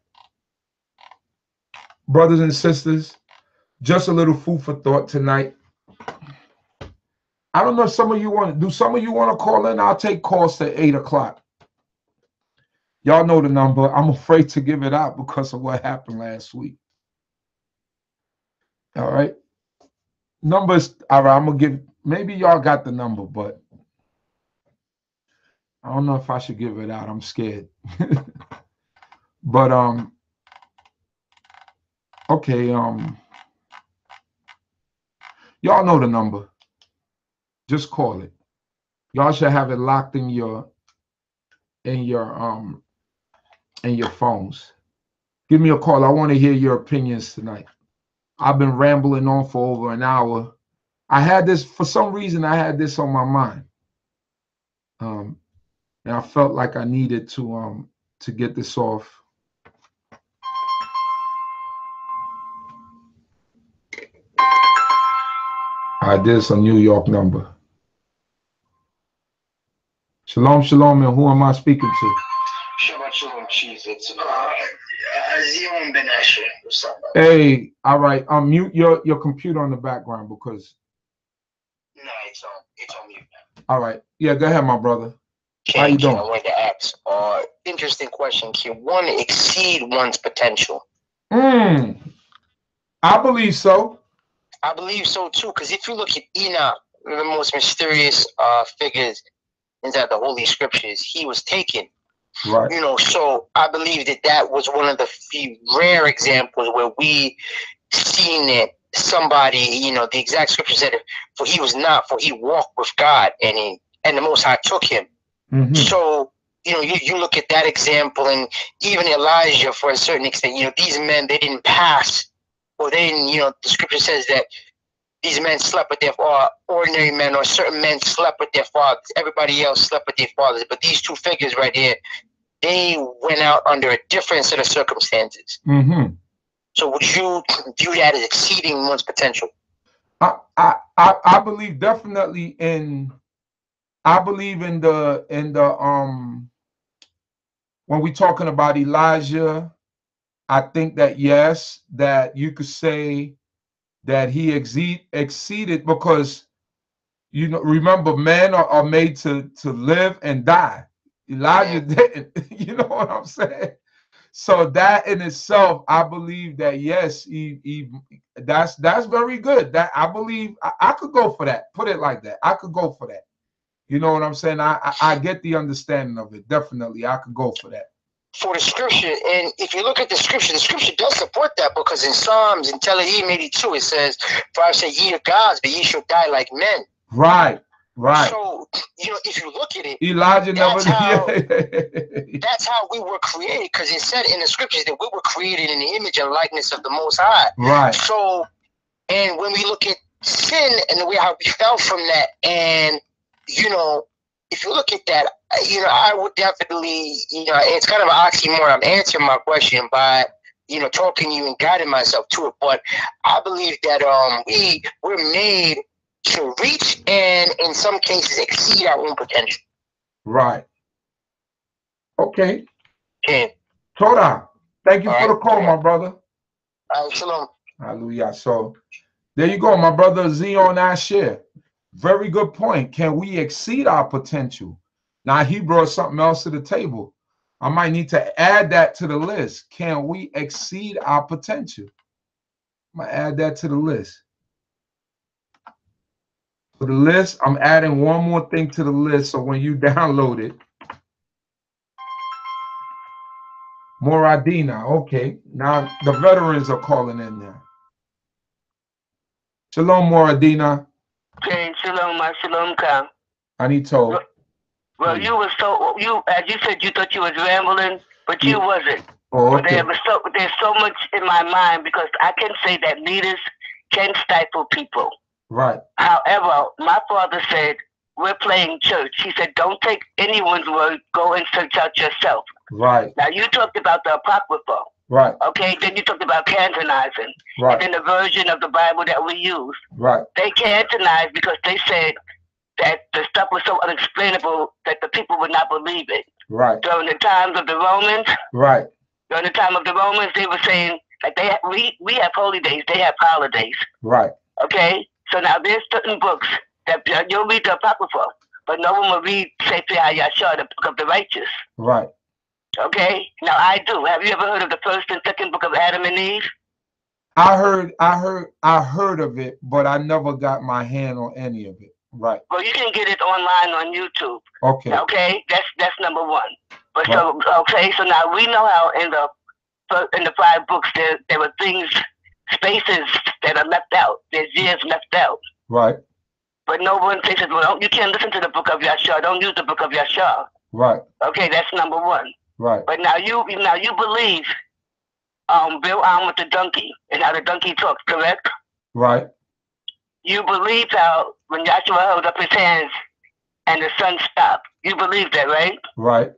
brothers and sisters, just a little food for thought tonight. I don't know if some of you want to call in. I'll take calls to 8 o'clock. Y'all know the number. I'm afraid to give it out because of what happened last week. All right. Numbers. All right. I'm going to give, maybe y'all got the number, but I don't know if I should give it out. I'm scared. But, okay. Y'all know the number. Just call it. Y'all should have it locked in your phones. Give me a call. I want to hear your opinions tonight. I've been rambling on for over an hour. I had this, for some reason, I had this on my mind. And I felt like I needed to get this off. All right, there's a New York number. Shalom, shalom, and who am I speaking to? Shabbat shalom, cheese. It's Zion BINAH. Hey, all right. Mute your computer on the background because. No, it's on mute now. All right. Yeah, go ahead, my brother. How you doing? I wanted to ask. Interesting question. Can one exceed one's potential? I believe so. I believe so too. Because if you look at Enoch, one of the most mysterious figures inside the Holy Scriptures, he was taken. Right. So I believe that was one of the few rare examples where we seen that somebody, the exact scripture said, for he walked with God, and the Most High took him. Mm-hmm. So, you look at that example, and even Elijah, for a certain extent, these men, they didn't pass, or they didn't, the scripture says that these men slept with their ordinary men, or certain men slept with their fathers. Everybody else slept with their fathers. But these two figures right here, they went out under a different set of circumstances. Mm-hmm. So would you view that as exceeding one's potential? I believe definitely in. I believe in the when we're talking about Elijah, I think that yes, that you could say that he exceeded, because remember, men are made to live and die. Elijah didn't. You know what I'm saying? So that in itself, I believe that yes, that's very good. That I believe I could go for that. Put it like that. I could go for that. You know what I'm saying? I get the understanding of it. Definitely, I could go for that. For the scripture, and if you look at the scripture does support that, because in Psalms, in Tehillim 82, it says, "For I say, ye are gods, but ye shall die like men." Right. So, if you look at it, Elijah that's how we were created, because it said in the scriptures that we were created in the image and likeness of the Most High. Right. So, and when we look at sin and the way how we fell from that, and if you look at that, I would definitely, it's kind of an oxymoron. I'm answering my question by, talking to you and guiding myself to it. But I believe that we're made to reach and, in some cases, exceed our own potential. Right. Okay. Okay. Torah, thank you All for the right. call, my brother. All right, shalom. Hallelujah. So there you go, my brother Zion Asher. Very good point. Can we exceed our potential? Now he brought something else to the table. I might need to add that to the list. Can we exceed our potential? I'm gonna add that to the list. For the list, I'm adding one more thing to the list. So when you download it, Moradina. Okay, now the veterans are calling in now. Shalom, Moradina. Okay, shalom, my shalom, Khan. Anito. Well, you was so as you said, you thought you was rambling, but you wasn't. Oh, But okay. there's so much in my mind because I can say that leaders can stifle people. Right. However, my father said, we're playing church. He said, don't take anyone's word, go and search out yourself. Right. Now, you talked about the Apocrypha. Right. Okay, then you talked about canonizing. Right. And then the version of the Bible that we use. Right. They canonized because they said that the stuff was so unexplainable that the people would not believe it. Right. During the times of the Romans. Right. During the time of the Romans, they were saying like we have holy days, they have holidays. Right. Okay, so now there's certain books that you'll read the Apocrypha, but no one will read Sefer HaYashar, the book of the righteous. Right. Okay, now I do. Have you ever heard of the first and second book of Adam and Eve? I heard of it, but I never got my hand on any of it. Right. Well, you can get it online on YouTube. Okay. Okay, that's number one. But right. So now we know how in the 5 books there were things, spaces that are left out. There's years left out. Right. But no one says, well, you can't listen to the book of Yashar. Don't use the book of Yashar. Right. Okay, that's number one. Right. But now you believe Bill with the donkey and how the donkey talks, correct? Right. You believe how when Yahshua held up his hands and the sun stopped. You believe that, right? Right.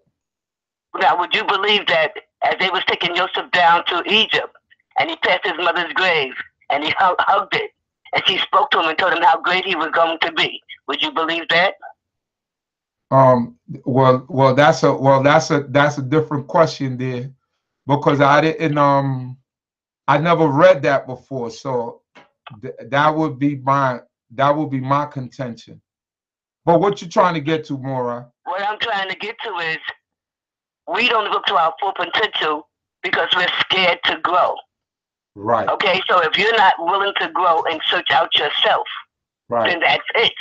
Now, would you believe that as they was taking Joseph down to Egypt and he passed his mother's grave and he hugged it and she spoke to him and told him how great he was going to be? Would you believe that? Well, that's a different question there, because I didn't I never read that before, so that would be my contention. But what you trying to get to, Mora? What I'm trying to get to is we don't look to our full potential because we're scared to grow. Right. Okay, so if you're not willing to grow and search out yourself, right. then that's it.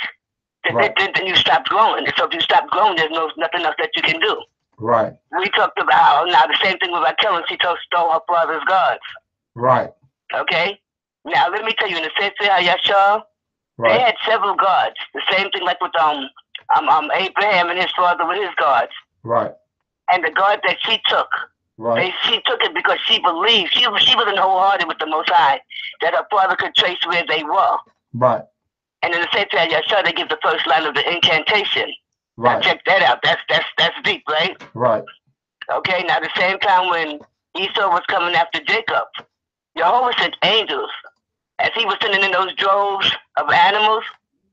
Then you stop growing. So if you stop growing, there's nothing else that you can do. Right. We talked about how now the same thing with Raquel, and she stole her father's gods. Right. Okay. Now let me tell you, in the Sefer HaYashar, they had several gods. The same thing like with Abraham and his father with his gods. Right. And the God that she took, she took it because she believed she wasn't wholehearted with the Most High that her father could trace where they were. Right. And in the Sefer HaYashar, they give the first line of the incantation. Right. Now check that out. That's deep, right? Right. Okay. Now the same time when Esau was coming after Jacob, Jehovah sent angels as he was sending in those droves of animals.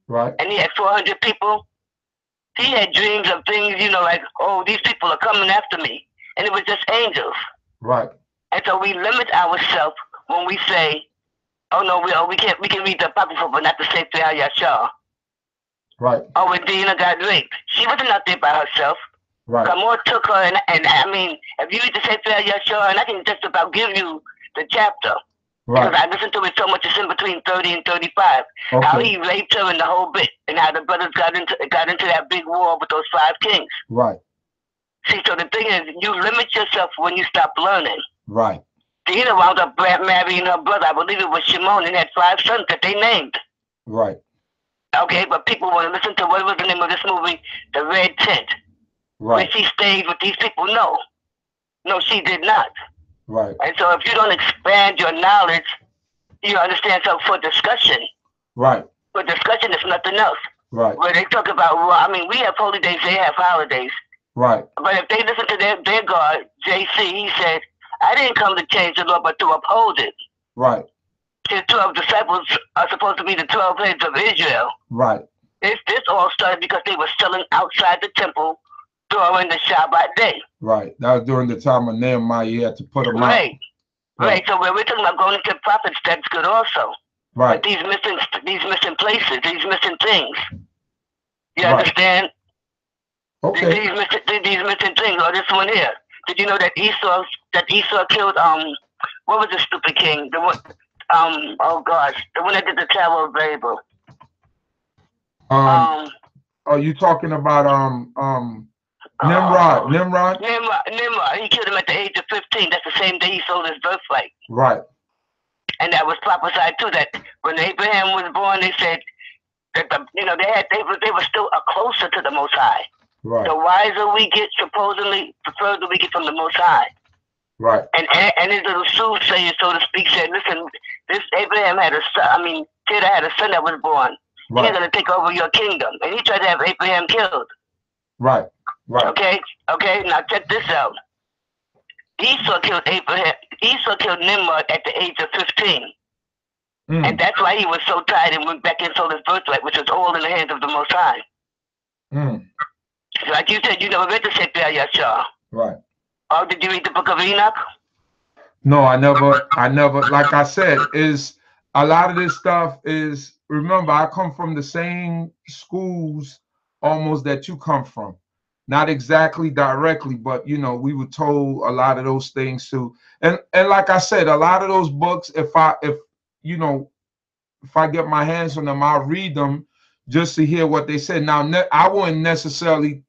Right. And he had 400 people. He had dreams of things, like, oh, these people are coming after me. And it was just angels. Right. And so we limit ourselves when we say, oh, no, we can read the Apocrypha, but not the Sefer HaYashar. Right. Oh, when Dinah got raped. She wasn't out there by herself. Right. Kamor took her, and I mean, if you read the Sefer HaYashar, and I can just about give you the chapter. Right. Because I listened to it so much, it's in between 30 and 35. Okay. How he raped her in the whole bit, and how the brothers got into that big war with those 5 kings. Right. See, so the thing is, you limit yourself when you stop learning. Right. Dinah wound up marrying her brother, I believe it was Shimon, and had 5 sons that they named. Right. Okay, but people want to listen to, what was the name of this movie? The Red Tent. Right. Where she stayed with these people. No, she did not. Right. And so if you don't expand your knowledge, you understand, so for discussion. Right. For discussion, it's nothing else. Right. Where they talk about, we have holy days, they have holidays. Right. But if they listen to their God, JC, he said, I didn't come to change the law, but to uphold it. Right. The 12 disciples are supposed to be the 12 heads of Israel. Right. This all started because they were selling outside the temple during the Shabbat day. Right. That was during the time of Nehemiah. You had to put them out. Right. So when we're talking about going to prophets, that's good also. Right. But these missing places, these missing things. You understand? Okay. These missing things. Or this one here. Did you know that Esau killed what was the stupid king? The one oh gosh, the one that did the Tower of Babel. Are you talking about Nimrod? Nimrod. He killed him at the age of 15. That's the same day he sold his birthright. Right. And that was prophesied too. That when Abraham was born, they said that they were still closer to the Most High. Right. The wiser we get, supposedly, the further we get from the Most High. Right. And his little soothsayer, so to speak, said, "Listen, this Abraham had a son. Terah had a son that was born. Right. He's going to take over your kingdom." And he tried to have Abraham killed. Right. Right. Okay. Now check this out. Esau killed Abraham. Esau killed Nimrod at the age of 15. And that's why he was so tired and went back and sold his birthright, which was all in the hands of the Most High. So like you said, you never read the CHOKMAH YAH. Right. Oh, did you read the book of Enoch? No, I never, like I said, is a lot of this stuff is, remember, I come from the same schools almost that you come from. Not exactly directly, but we were told a lot of those things too. And like I said, a lot of those books, if I get my hands on them, I'll read them just to hear what they said. Now, I wouldn't necessarily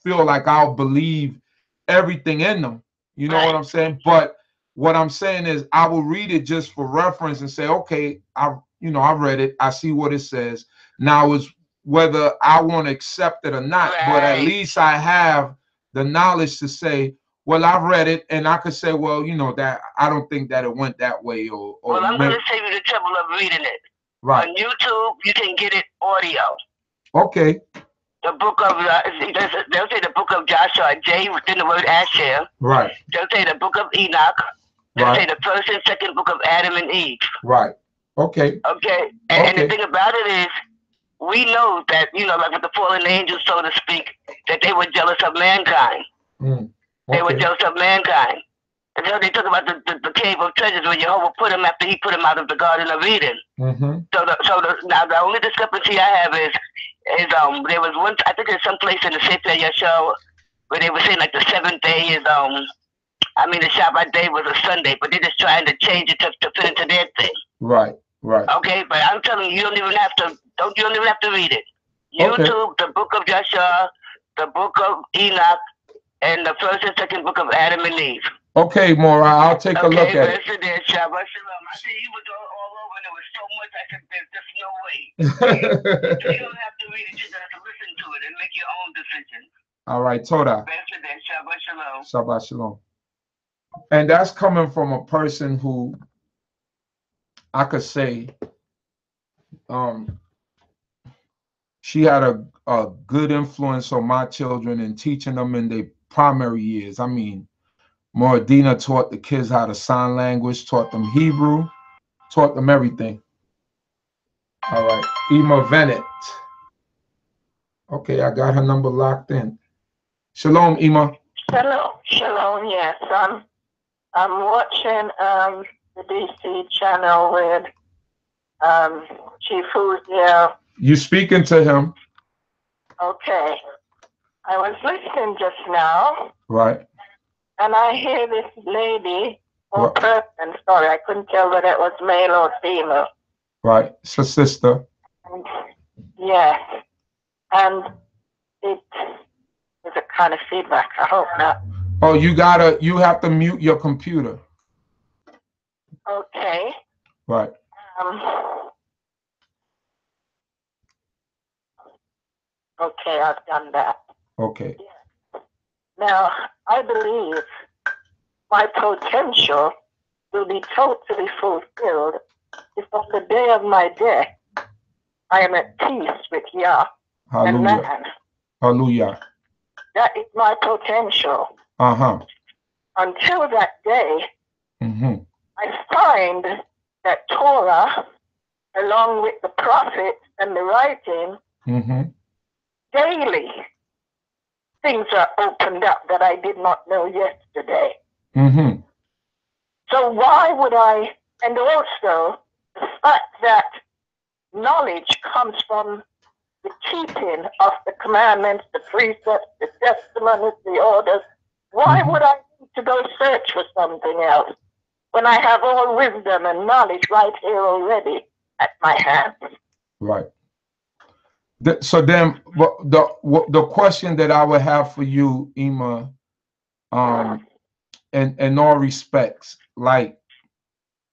feel like I'll believe everything in them. You know what I'm saying? But what I'm saying is I will read it just for reference and say, okay, I read it. I see what it says. Now it's whether I want to accept it or not, but at least I have the knowledge to say, well, I've read it, and I could say, well, that I don't think that it went that way. Or well, I'm going to save you the trouble of reading it. Right. On YouTube, you can get it audio. Okay. The book of, they'll say the book of Joshua, J within the word Asher. Right. They'll say the book of Enoch. They'll say the first and second book of Adam and Eve. Right. Okay. Okay. And the thing about it is, we know that, like with the fallen angels, so to speak, that they were jealous of mankind. They were jealous of mankind. And so they talk about the cave of treasures where Jehovah put him after he put him out of the Garden of Eden. Now the only discrepancy I have is there was one, I think there's some place in the CHOKMAH YAH where they were saying like the 7th day is the Shabbat day was a Sunday, but they're just trying to change it to fit into their thing. Right. Right. Okay, but I'm telling you, you don't even have to read it. YouTube, the book of Joshua, the book of Enoch, and the first and second book of Adam and Eve. Okay, Mora, I'll take a look at it. Shabbat Shalom. I see you was all over, and there was so much I said, there's just no way. You don't have to read it, you just have to listen to it and make your own decision. All right, Torah. Shabbat Shalom. Shabbat Shalom. And that's coming from a person who I could say she had a good influence on my children in teaching them in their primary years. Moradina taught the kids how to sign language, taught them Hebrew, taught them everything. All right, Ema Venet. Okay, I got her number locked in. Shalom, Ema. Shalom, yes. I'm watching the D.C. channel with Chief Uziel. You speaking to him? Okay. I was listening just now. Right. And I hear this lady or person, sorry, I couldn't tell whether it was male or female. Right. It's a sister. Yes. And it was a kind of feedback. I hope not. Oh, you have to mute your computer. Okay. Right. Okay, I've done that. Okay. Now, I believe my potential will be totally fulfilled if on the day of my death, I am at peace with Yah and man. Hallelujah. That is my potential. Until that day, I find that Torah, along with the prophets and the writing, daily things are opened up that I did not know yesterday. Mm-hmm. So why would I, and also the fact that knowledge comes from the keeping of the commandments, the precepts, the testimonies, the orders. Why would I need to go search for something else when I have all wisdom and knowledge right here already at my hands? Right. So then, the question that I would have for you, Ima, in all respects, like,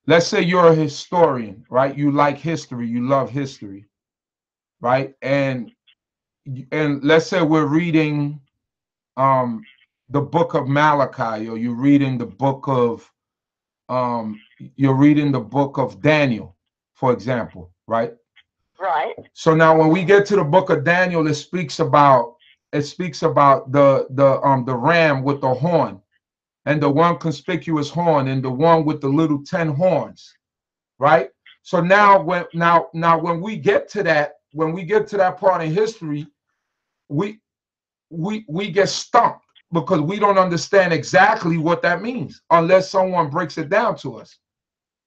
let's say you're a historian, right? You like history, you love history, right? And let's say we're reading the book of Malachi, or you're reading the book of Daniel, for example, right? Right. So now when we get to the book of Daniel, it speaks about the ram with the horn, and the one conspicuous horn, and the one with the little 10 horns, right? So now when we get to that part in history, we get stumped because we don't understand exactly what that means unless someone breaks it down to us.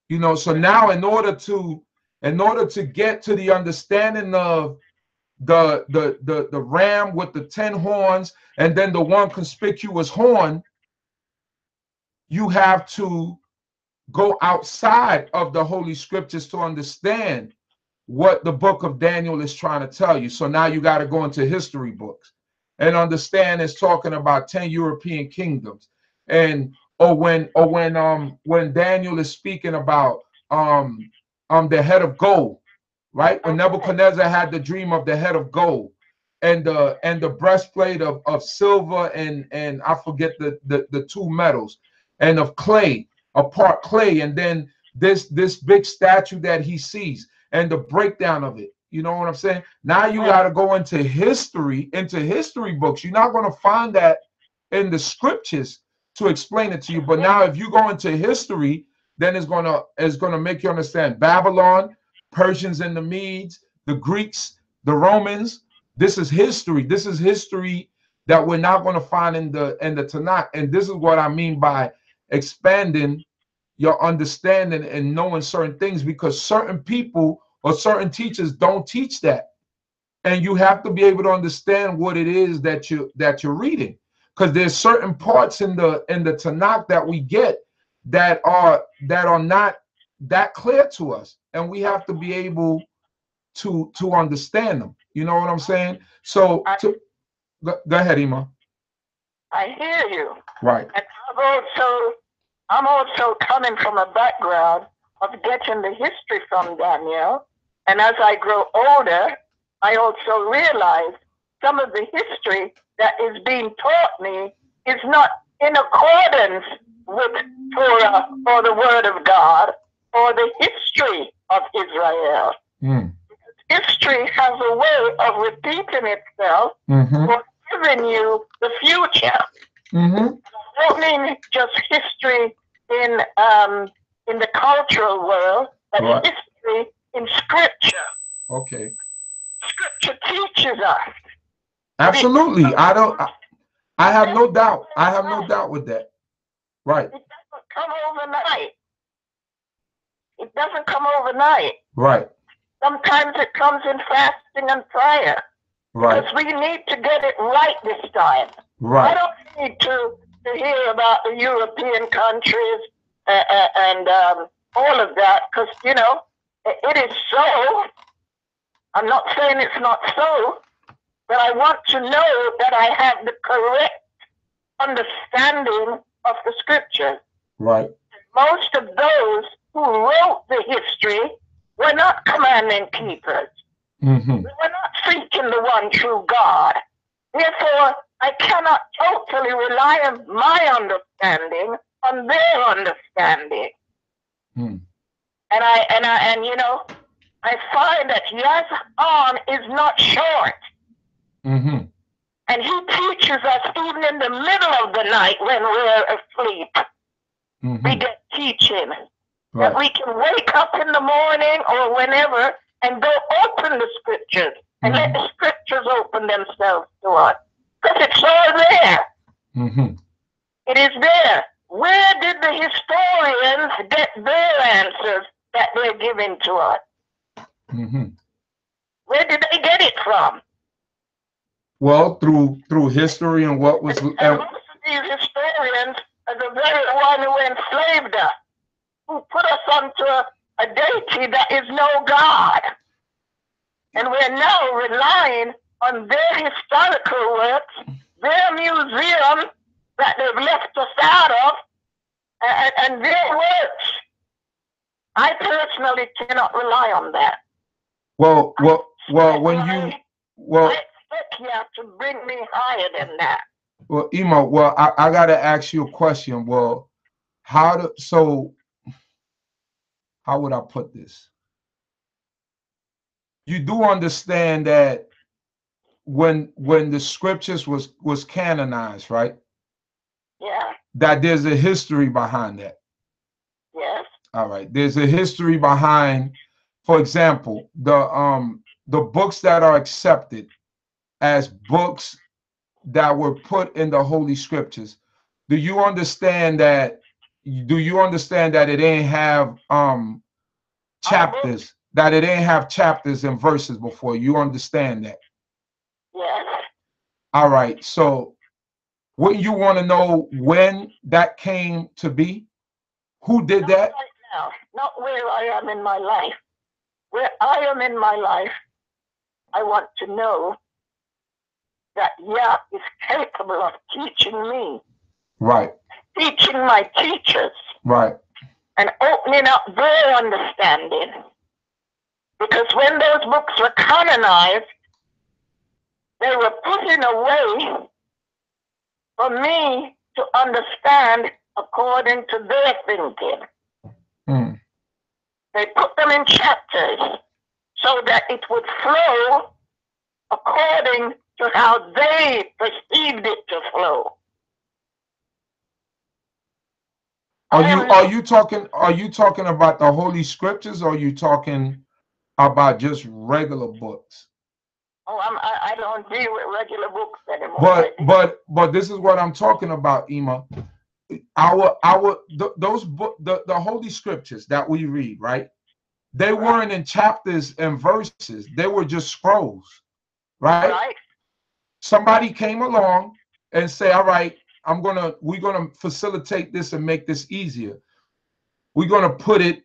You know, so now in order to get to the understanding of the ram with the 10 horns and then the one conspicuous horn, you have to go outside of the Holy Scriptures to understand what the book of Daniel is trying to tell you. So now you got to go into history books and understand it's talking about 10 European kingdoms. And when Daniel is speaking about the head of gold, right? When Nebuchadnezzar had the dream of the head of gold and the breastplate of silver and I forget the two metals, and of clay, a part clay, and then this big statue that he sees and the breakdown of it. You know what I'm saying? Now you got to go into history books. You're not going to find that in the scriptures to explain it to you. But now if you go into history, then it's gonna make you understand Babylon, Persians and the Medes, the Greeks, the Romans. This is history. This is history that we're not going to find in the Tanakh. And this is what I mean by expanding your understanding and knowing certain things, because certain people or certain teachers don't teach that. And you have to be able to understand what it is that you're reading, because there's certain parts in the Tanakh that we get that are not that clear to us, and we have to be able to understand them. You know what I'm saying? So go ahead, Ima. I hear you. Right. And I'm also coming from a background of getting the history from Daniel, and as I grow older, I also realize some of the history that is being taught me is not in accordance with Torah or the Word of God or the history of Israel. History has a way of repeating itself or giving you the future. I don't mean just history in the cultural world, but history in Scripture. Okay. Scripture teaches us. Absolutely. I have no doubt. I have no doubt with that. Right. It doesn't come overnight. It doesn't come overnight. Right. Sometimes it comes in fasting and prayer. Right. Because we need to get it right this time. Right. I don't need to hear about the European countries and all of that, because, you know, it is so. I'm not saying it's not so, but I want to know that I have the correct understanding of the scriptures. Right. Most of those who wrote the history were not commandment keepers. They were not seeking the one true God. Therefore, I cannot totally rely on my understanding on their understanding. And you know, I find that Yah's arm is not short. And he teaches us even in the middle of the night when we're asleep. We get teaching. Right. That we can wake up in the morning or whenever and go open the scriptures and let the scriptures open themselves to us. Because it's all there. Mm-hmm. It is there. Where did the historians get their answers that they're giving to us? Mm-hmm. Where did they get it from? Well, through history and what was. And most of these historians are the very one who enslaved us, who put us onto a deity that is no God. And we're now relying on their historical works, their museum that they've left us out of, and their works. I personally cannot rely on that. Well, when you, I expect you to bring me higher than that. Well, Emo, well, I got to ask you a question. Well, how would I put this? You do understand that when the scriptures was canonized, right? Yeah. That there's a history behind that. Yes. All right. There's a history behind, for example, the books that are accepted as books that were put in the Holy Scriptures. Do you understand that? Do you understand that it ain't have chapters? That it ain't have chapters and verses before? You understand that? Yes. All right. So, wouldn't you want to know when that came to be? Who did that? Right now, not where I am in my life. Where I am in my life, I want to know that Yah is capable of teaching me. Right. Teaching my teachers. Right. And opening up their understanding. Because when those books were canonized, they were put in a way for me to understand according to their thinking. Mm. They put them in chapters so that it would flow according to how they perceived it to flow. Are you talking about the Holy Scriptures, or are you talking about just regular books? Oh, I don't deal with regular books anymore. But this is what I'm talking about, Ema. The Holy Scriptures that we read, right? They weren't in chapters and verses. They were just scrolls, right? Somebody came along and say, all right, we're gonna facilitate this and make this easier. We're gonna put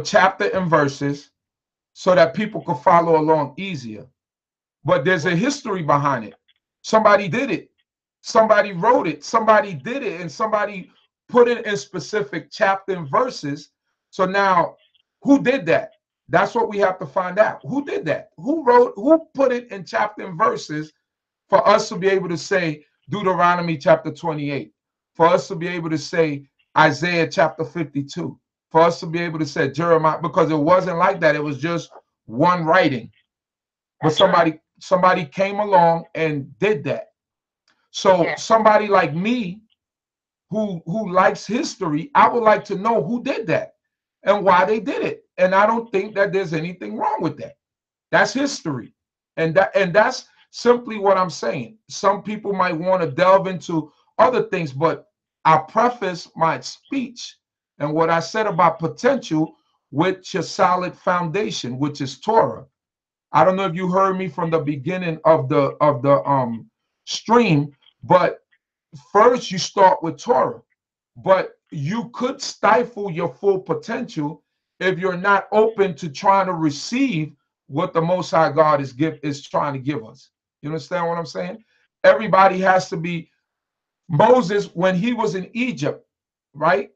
chapter and verses so that people could follow along easier. But there's a history behind it. Somebody did it. Somebody wrote it. Somebody did it, and somebody put it in specific chapter and verses. So now, who did that? That's what we have to find out. Who did that? Who put it in chapter and verses for us to be able to say Deuteronomy chapter 28, for us to be able to say Isaiah chapter 52, for us to be able to say Jeremiah, because it wasn't like that. It was just one writing. But somebody came along and did that. So somebody like me who likes history, I would like to know who did that and why they did it. And I don't think that there's anything wrong with that. That's history. And that's simply what I'm saying. Some people might want to delve into other things, but I preface my speech and what I said about potential with your solid foundation, which is Torah. I don't know if you heard me from the beginning of the stream, but first you start with Torah. But you could stifle your full potential if you're not open to trying to receive what the Most High God is trying to give us. You understand what I'm saying? Everybody has to be. Moses, when he was in Egypt, right?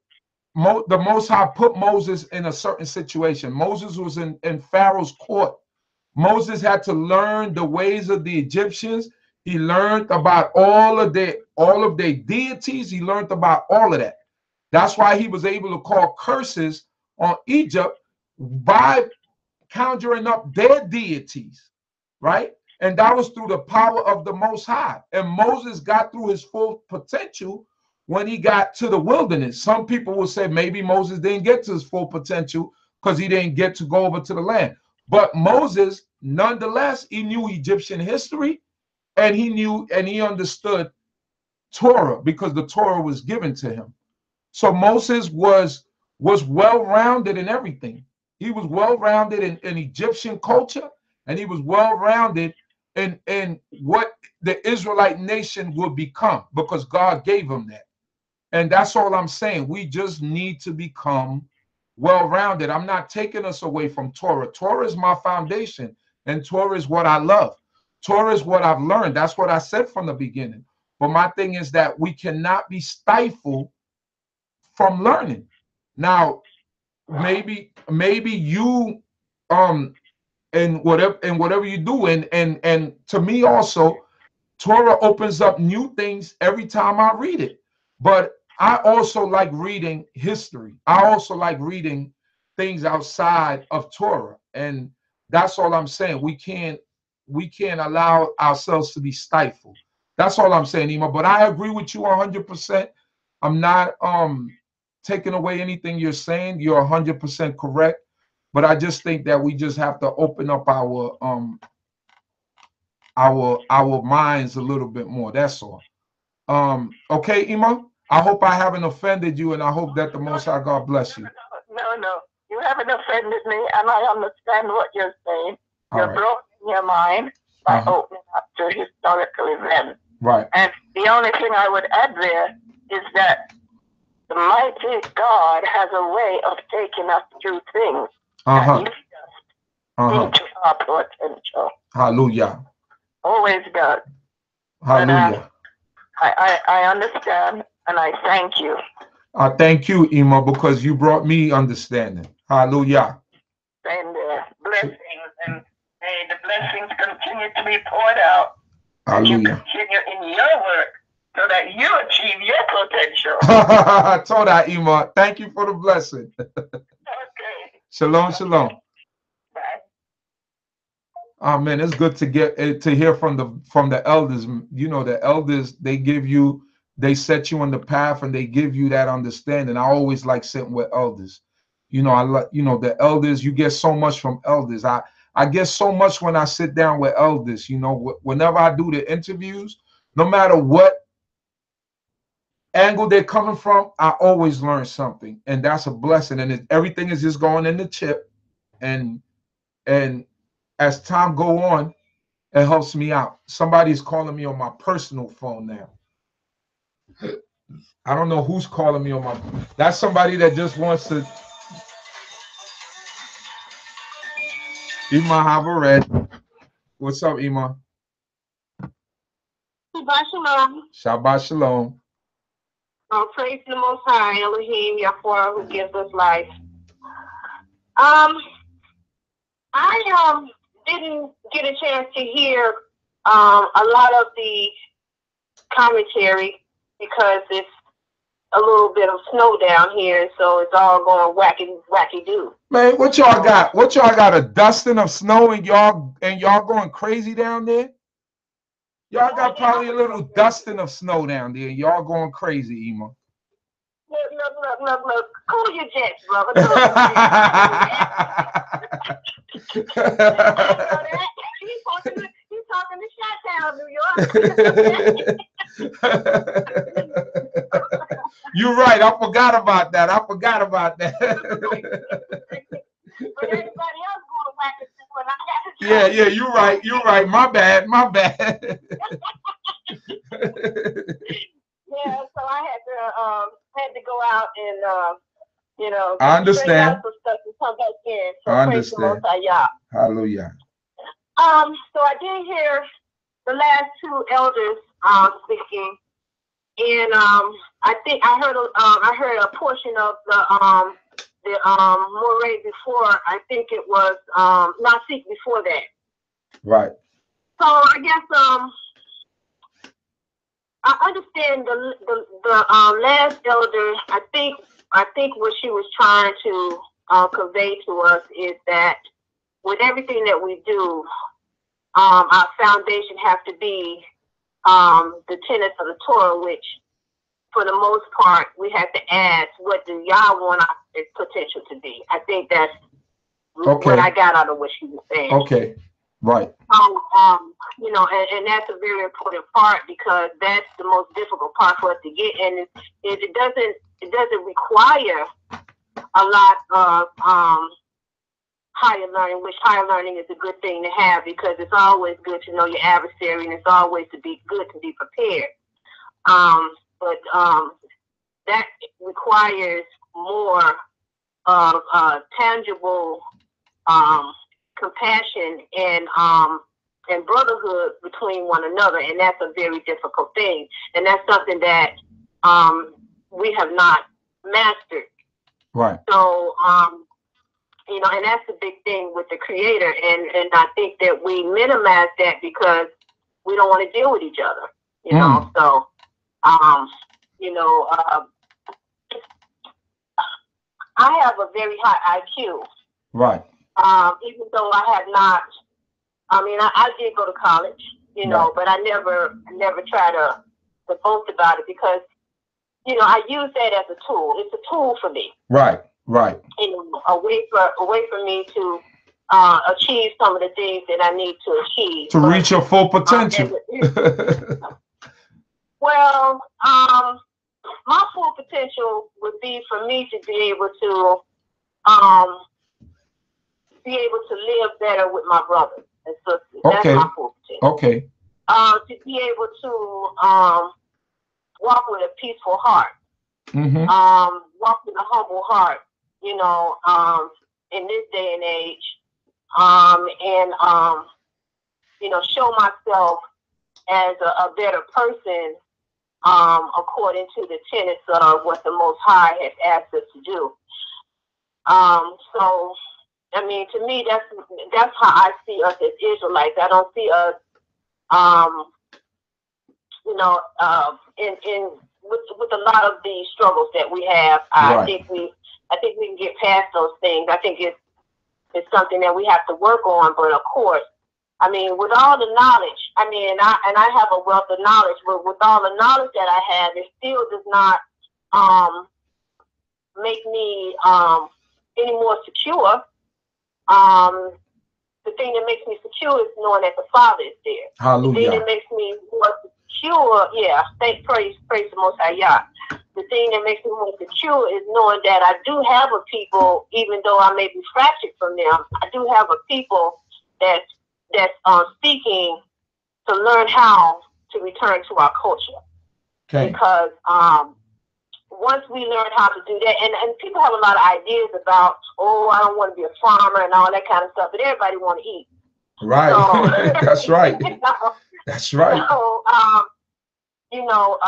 The Most High put Moses in a certain situation. Moses was in Pharaoh's court. Moses had to learn the ways of the Egyptians. He learned about all of their deities. He learned about all of that. That's why he was able to call curses on Egypt by conjuring up their deities, right? And that was through the power of the Most High. And Moses got through his full potential when he got to the wilderness. Some people will say maybe Moses didn't get to his full potential because he didn't get to go over to the land. But Moses, nonetheless, he knew Egyptian history and he knew and he understood Torah because the Torah was given to him. So Moses was well-rounded in everything. He was well-rounded in Egyptian culture, and he was well-rounded in what the Israelite nation would become because God gave him that. And that's all I'm saying. We just need to become well-rounded. I'm not taking us away from Torah. Torah is my foundation, and Torah is what I love. Torah is what I've learned. That's what I said from the beginning. But my thing is that we cannot be stifled from learning. Now, maybe you and whatever you do, and to me also, Torah opens up new things every time I read it. But I also like reading history. I also like reading things outside of Torah, and that's all I'm saying. We can't allow ourselves to be stifled. That's all I'm saying, Ima. But I agree with you 100%. I'm not taking away anything you're saying. You're 100% correct. But I just think that we just have to open up our minds a little bit more. That's all. Okay, Ima. I hope I haven't offended you, and I hope that the Most High God bless you. No, you haven't offended me, and I understand what you're saying. You're broadening your mind by opening up to historical events. Right. And the only thing I would add there is that the mighty God has a way of taking us through things that lead us into our potential. Hallelujah. Always does. Hallelujah. I understand, and I thank you. I thank you, Ima, because you brought me understanding. Hallelujah. Same there. Blessings, and may the blessings continue to be poured out. Hallelujah. And you continue in your work so that you achieve your potential. I told that, Ima. Thank you for the blessing. Okay. Shalom, shalom. Bye. Oh man, it's good to get to hear from the elders. You know, the elders, they set you on the path and they give you that understanding. I always like sitting with elders. You know, I like, you know, the elders, you get so much from elders. I get so much when I sit down with elders. You know, whenever I do the interviews, no matter what angle they're coming from, I always learn something, and that's a blessing. And everything is just going in the chip, and as time go on, it helps me out. Somebody's calling me on my personal phone now. I don't know who's calling me on my. That's somebody that just wants to. Ima Havaret. What's up, Ima? Shabbat Shalom. Shabbat Shalom. Oh, praise the Most High, Elohim, Yahweh, who gives us life. I didn't get a chance to hear a lot of the commentary because it's a little bit of snow down here, so it's all going wacky do. Man, what y'all got? What y'all got? A dusting of snow and y'all going crazy down there? Y'all got probably a little dusting of snow down there. Y'all going crazy, Ima. Look. Cool your jets, brother. He's talking to Chi-Town, New York. You're right. I forgot about that. But everybody else going wacky when I got to. Yeah, you're right. My bad. Yeah, so I had to go out and you know, I understand. Out some stuff and come back in. So I praise the understand. Most High Yah. Hallelujah. So I did hear the last two elders speaking, and I think I heard a portion of the moray before. I think it was Nasik before that. Right. So I guess I understand the last elder. I think what she was trying to convey to us is that with everything that we do, our foundation have to be the tenets of the Torah, which for the most part we have to ask, what do Yah want our potential to be? I think that's what I got out of what she was saying. Okay. Right. You know, and that's a very important part, because that's the most difficult part for us to get, and it doesn't require a lot of higher learning, which higher learning is a good thing to have, because it's always good to know your adversary, and it's always good to be prepared. But that requires more of tangible compassion and brotherhood between one another, and that's a very difficult thing, and that's something that we have not mastered. Right. So you know, and that's the big thing with the Creator, and I think that we minimize that because we don't want to deal with each other, you know. So you know, I have a very high IQ. Right. Even though I have not, I mean, I did go to college, you know, but I never try to boast about it, because, you know, I use that as a tool. It's a tool for me. Right. Right. You know, a way for me to achieve some of the things that I need to achieve. To reach your full potential. Well, my full potential would be for me to be able to live better with my brothers and sisters. Okay. That's my full potential. Okay. To be able to walk with a peaceful heart. Mm-hmm. Walk with a humble heart, you know, in this day and age. And you know, show myself as a better person, according to the tenets of what the Most High has asked us to do. So, I mean, to me, that's how I see us as Israelites. I don't see us, you know, with a lot of the struggles that we have. I think we can get past those things. I think it's something that we have to work on. But of course, I mean, with all the knowledge, I mean, and I have a wealth of knowledge, but with all the knowledge that I have, it still does not make me any more secure. The thing that makes me secure is knowing that the Father is there. Hallelujah. The thing that makes me more secure, praise the Most High YAH. The thing that makes me more secure is knowing that I do have a people, even though I may be fractured from them, I do have a people that's seeking to learn how to return to our culture. Okay. Because once we learn how to do that, and people have a lot of ideas about, oh, I don't want to be a farmer and all that kind of stuff, but everybody want to eat. Right. So, that's right. You know, that's right. So, you know,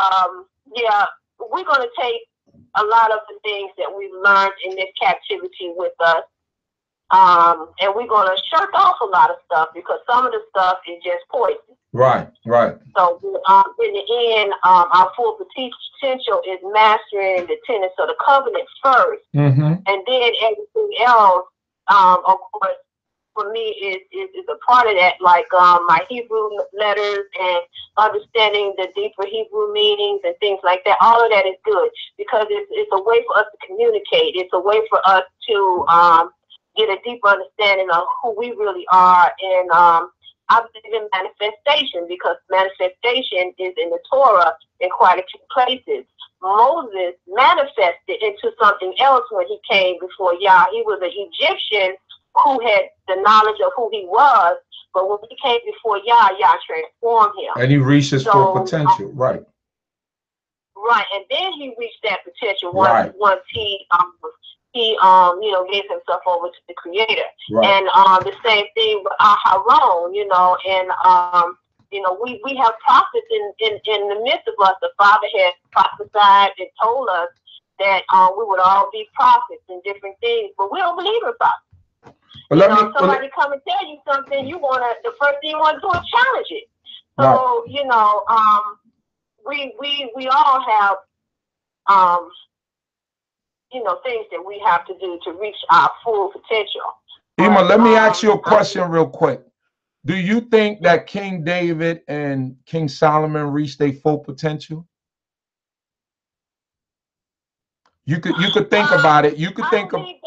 yeah, we're going to take a lot of the things that we've learned in this captivity with us, and we're going to shirk off a lot of stuff, because some of the stuff is just poison. Right. So in the end, our full potential is mastering the tenets of the covenant first, and then everything else, of course, for me is a part of that, like my Hebrew letters and understanding the deeper Hebrew meanings and things like that. All of that is good, because it's a way for us to communicate. It's a way for us to get a deeper understanding of who we really are. And I believe in manifestation, because manifestation is in the Torah in quite a few places. Moses manifested into something else when he came before Yah. He was an Egyptian who had the knowledge of who he was, but when he came before Yah, Yah transformed him. And he reached his full potential, right. Right, and then he reached that potential once he you know, gave himself over to the Creator. Right. And the same thing with Aharon, you know, and you know, we have prophets in the midst of us. The Father had prophesied and told us that we would all be prophets and different things, but we don't believe in prophets. But somebody come and tell you something, the first thing you want to do is challenge it. So, you know, we all have you know, things that we have to do to reach our full potential. Ima, let me ask you a question real quick. Do you think that King David and King Solomon reached their full potential? You could think about it. You could think of that.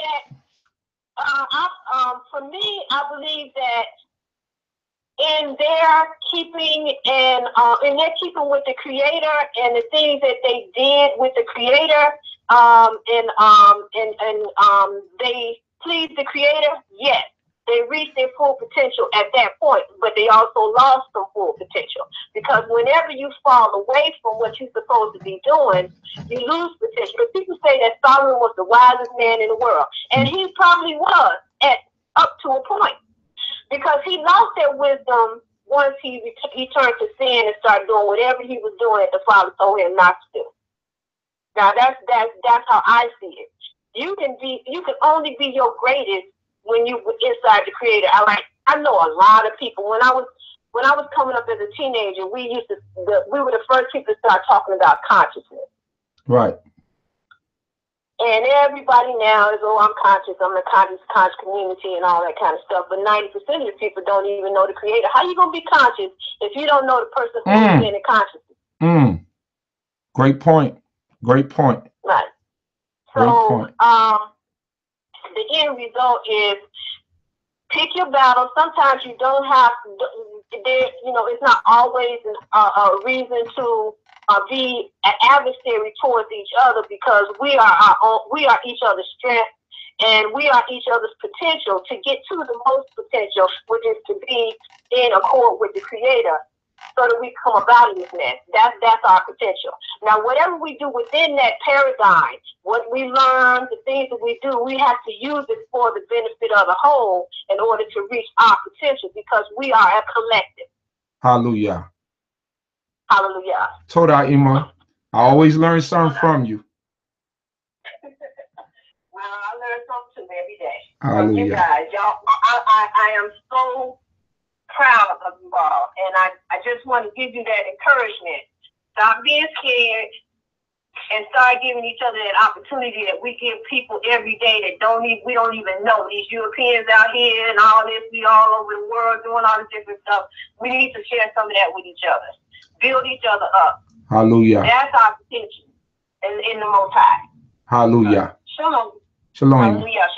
For me, I believe that in their keeping and in their keeping with the Creator and the things that they did with the Creator, they pleased the Creator, yes. They reached their full potential at that point, but they also lost some full potential. Because whenever you fall away from what you're supposed to be doing, you lose potential. But people say that Solomon was the wisest man in the world. And he probably was up to a point. Because he lost that wisdom once he turned to sin and started doing whatever he was doing that the Father told him not to do. Now that's how I see it. You can only be your greatest when you were inside the Creator. I know a lot of people. When I was coming up as a teenager, we were the first people to start talking about consciousness. Right. And everybody now is, I'm conscious, I'm a conscious community and all that kind of stuff. But 90% of the people don't even know the Creator. How you gonna be conscious if you don't know the person who's in consciousness? Great point. Great point. Right. So the end result is pick your battle. Sometimes you don't have it's not always a reason to be an adversary towards each other, because we are each other's strength and we are each other's potential to get to the most potential, which is to be in accord with the Creator, so that we come about in this mess. That's our potential. Now, whatever we do within that paradigm, what we learn, the things that we do, we have to use it for the benefit of the whole in order to reach our potential, because we are a collective. Hallelujah. Hallelujah. Torah, Ima. I always learn something from you. Well, I learn something every day. Hallelujah. From you guys, y'all. I am so proud of you all, and I just want to give you that encouragement. Stop being scared and start giving each other that opportunity that we give people every day that we don't even know. These Europeans out here and all this, we all over the world doing all this different stuff. We need to share some of that with each other. Build each other up. Hallelujah. That's our potential in the Most High. Hallelujah. Shalom. Shalom. Hallelujah.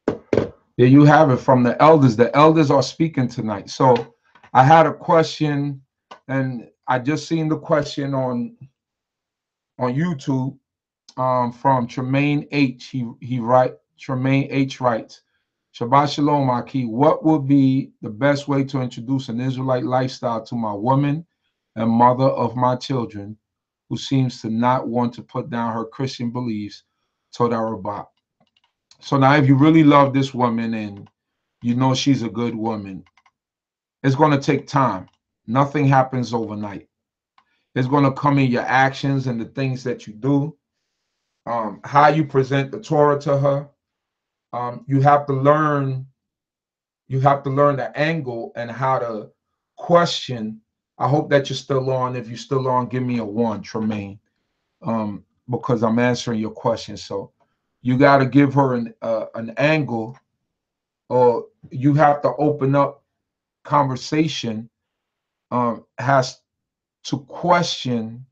Shabbat. There you have it from the elders. The elders are speaking tonight. So I had a question, and I just seen the question on YouTube from Tremaine H. Tremaine H. writes, Shabbat Shalom, Aki. What would be the best way to introduce an Israelite lifestyle to my woman and mother of my children, who seems to not want to put down her Christian beliefs? Toda Rabah. So now, if you really love this woman and you know she's a good woman, it's going to take time. Nothing happens overnight. It's going to come in your actions and the things that you do, how you present the Torah to her. You have to learn the angle and how to question. I hope that you're still on. If you're still on, give me a 1, Tremaine, because I'm answering your question. So you got to give her an angle, or you have to open up conversation, has to question,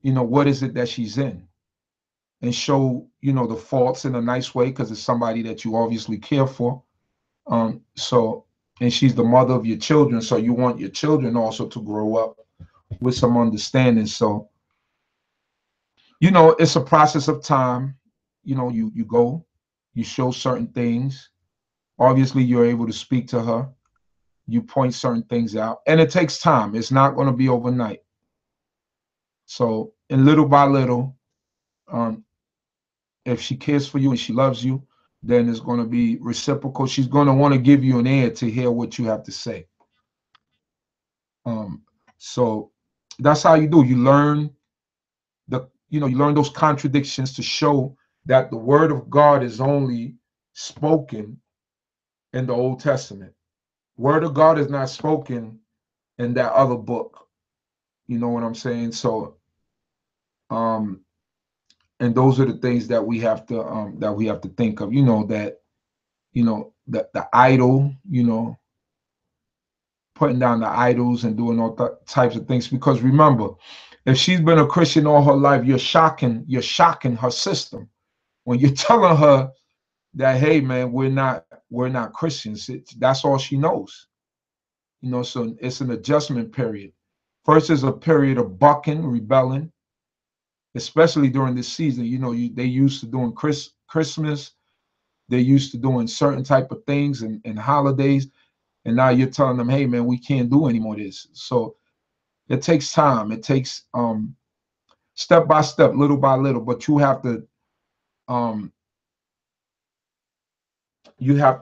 what is it that she's in, and show, the faults in a nice way, because it's somebody that you obviously care for. And she's the mother of your children, so you want your children also to grow up with some understanding. So, it's a process of time. You go, you show certain things. Obviously, you're able to speak to her. You point certain things out, and it takes time. It's not going to be overnight. So, and little by little, if she cares for you and she loves you, then it's going to be reciprocal. She's going to want to give you an ear to hear what you have to say. So that's how you do. You learn you learn those contradictions to show that the word of God is only spoken in the Old Testament. Word of God is not spoken in that other book. You know what I'm saying? So, and those are the things that we have to think of. The idol, putting down the idols and doing all types of things. Because remember, if she's been a Christian all her life, you're shocking her system when you're telling her that, hey man, we're not Christians. That's all she knows. You know, so it's an adjustment period. First is a period of bucking, rebelling, especially during this season. You know, they used to doing Christmas, they're used to doing certain type of things and holidays, and now you're telling them, hey man, we can't do any more of this. So it takes time. It takes step by step, little by little, but you have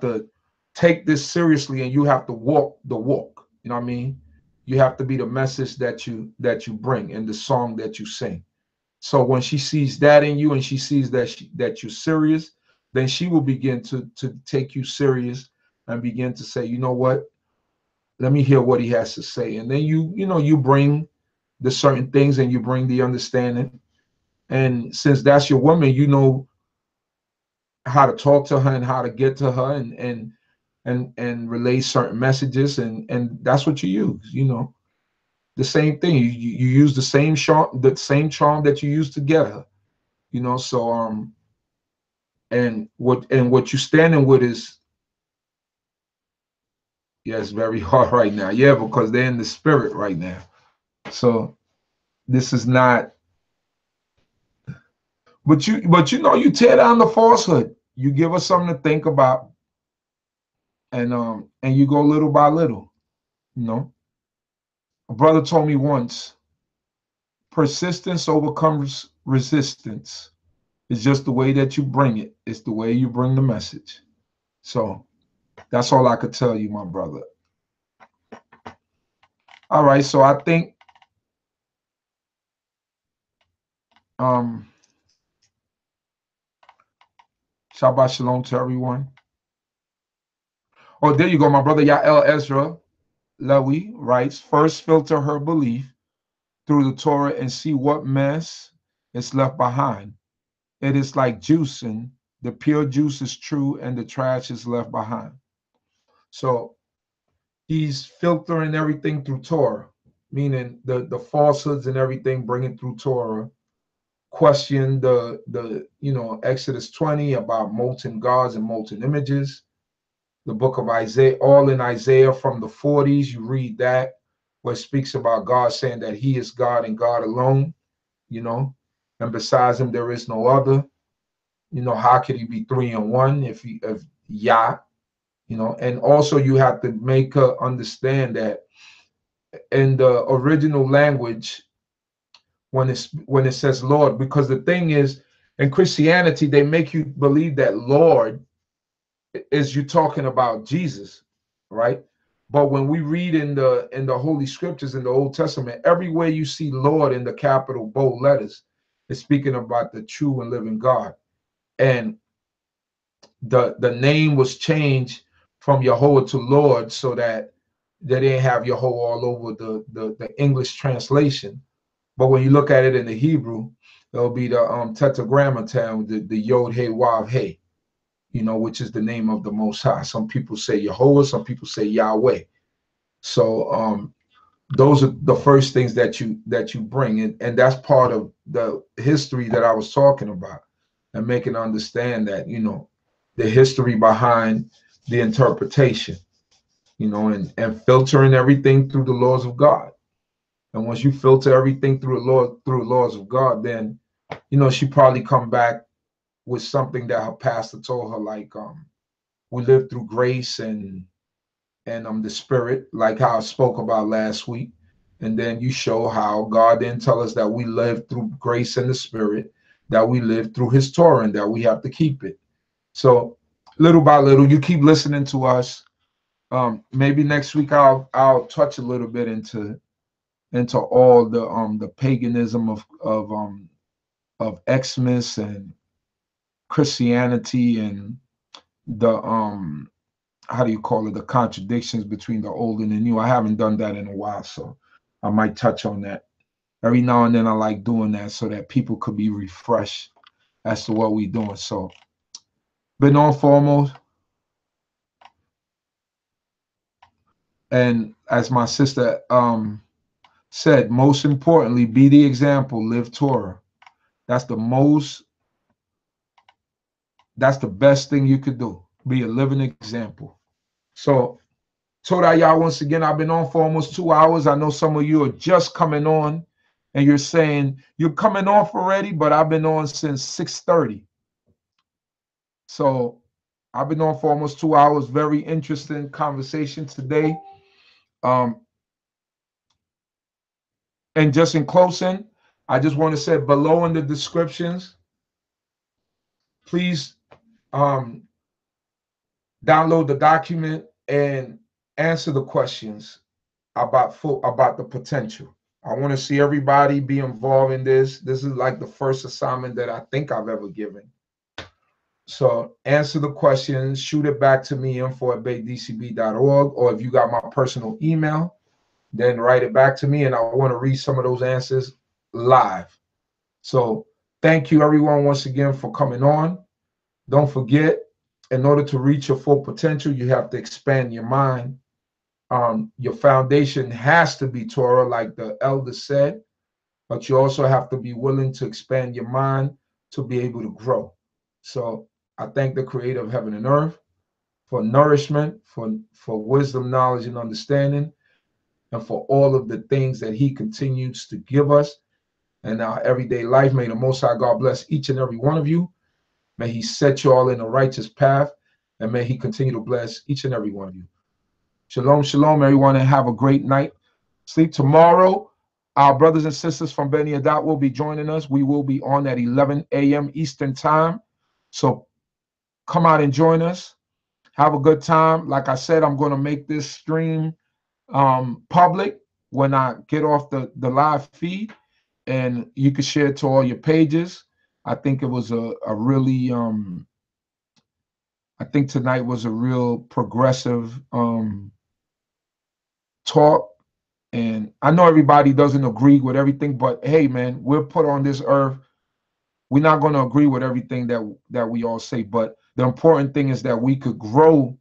to take this seriously, and you have to walk the walk. You know what I mean? You have to be the message that you bring and the song that you sing. So when she sees that in you, and she sees that you're serious, then she will begin to take you serious and begin to say, you know what? Let me hear what he has to say. And then you bring the certain things, and you bring the understanding. And since that's your woman, you know how to talk to her and how to get to her and relay certain messages, and that's what you use. You know, the same thing. You use the same charm that you used to get her. You know, so and what you're standing with is, yeah, it's very hard right now. Yeah, because they're in the spirit right now. So this is not. But you know, you tear down the falsehood. You give us something to think about, and you go little by little. You know, a brother told me once, persistence overcomes resistance. It's just the way that you bring it. It's the way you bring the message. So that's all I could tell you, my brother. All right, so I think Shabbat Shalom to everyone. Oh, there you go, my brother Yael Ezra Lewy writes, first filter her belief through the Torah and see what mess is left behind. It is like juicing. The pure juice is true and the trash is left behind. So he's filtering everything through Torah, meaning the falsehoods and everything, bringing through Torah. Question the Exodus 20 about molten gods and molten images. The book of Isaiah, all in Isaiah from the 40s, you read that, where it speaks about God saying that he is God and God alone, you know, and besides him there is no other. You know, how could he be 3 in 1 if Yah, you know? And also you have to make her understand that in the original language, when it says Lord, because the thing is, in Christianity, they make you believe that Lord is you talking about Jesus, right? But when we read in the Holy Scriptures in the Old Testament, everywhere you see Lord in the capital bold letters, it's speaking about the true and living God. And the name was changed from Yehovah to Lord, so that they didn't have Yehovah all over the English translation. But when you look at it in the Hebrew, it'll be the tetragrammaton, the Yod Hey Wav Hey, you know, which is the name of the Most High. Some people say Yehovah, some people say Yahweh. So those are the first things that you bring, and that's part of the history that I was talking about, and making understand that, you know, the history behind the interpretation, you know, and filtering everything through the laws of God. And once you filter everything through laws of God, then, you know, she probably come back with something that her pastor told her, like we live through grace and the spirit, like how I spoke about last week. And then you show how God didn't tell us that we live through grace and the spirit, that we live through his Torah, and that we have to keep it. So little by little, you keep listening to us. Maybe next week I'll touch a little bit into all the paganism of Xmas and Christianity, and the how do you call it, the contradictions between the old and the new. I haven't done that in a while, so I might touch on that. Every now and then I like doing that so that people could be refreshed as to what we're doing. So, but on foremost, and as my sister said, most importantly, be the example, live Torah. That's the most That's the best thing you could do. Be a living example. So, Torah YAH, once again, I've been on for almost 2 hours. I know some of you are just coming on, and you're saying, you're coming off already, but I've been on since 6:30. So, I've been on for almost 2 hours. Very interesting conversation today. And just in closing, I just want to say below in the descriptions, please download the document and answer the questions about the potential. I want to see everybody be involved in this. This is like the first assignment that I think I've ever given. So answer the questions, shoot it back to me, info@DCB.org, or if you got my personal email, then write it back to me, and I want to read some of those answers live. So thank you, everyone, once again for coming on. Don't forget, in order to reach your full potential, you have to expand your mind. Your foundation has to be Torah, like the elder said, but you also have to be willing to expand your mind to be able to grow. So I thank the creator of heaven and earth for nourishment, for wisdom, knowledge, and understanding, and for all of the things that he continues to give us in our everyday life. May the Most High God bless each and every one of you. May he set you all in a righteous path, and may he continue to bless each and every one of you. Shalom, shalom, everyone, and have a great night. Sleep tomorrow. Our brothers and sisters from BINAH will be joining us. We will be on at 11 a.m. Eastern time. So come out and join us. Have a good time. Like I said, I'm going to make this stream public when I get off the live feed, and you can share it to all your pages. I think it was a really, I think tonight was a real progressive talk. And I know everybody doesn't agree with everything, but hey, man, we're put on this earth. We're not going to agree with everything that we all say, but the important thing is that we could grow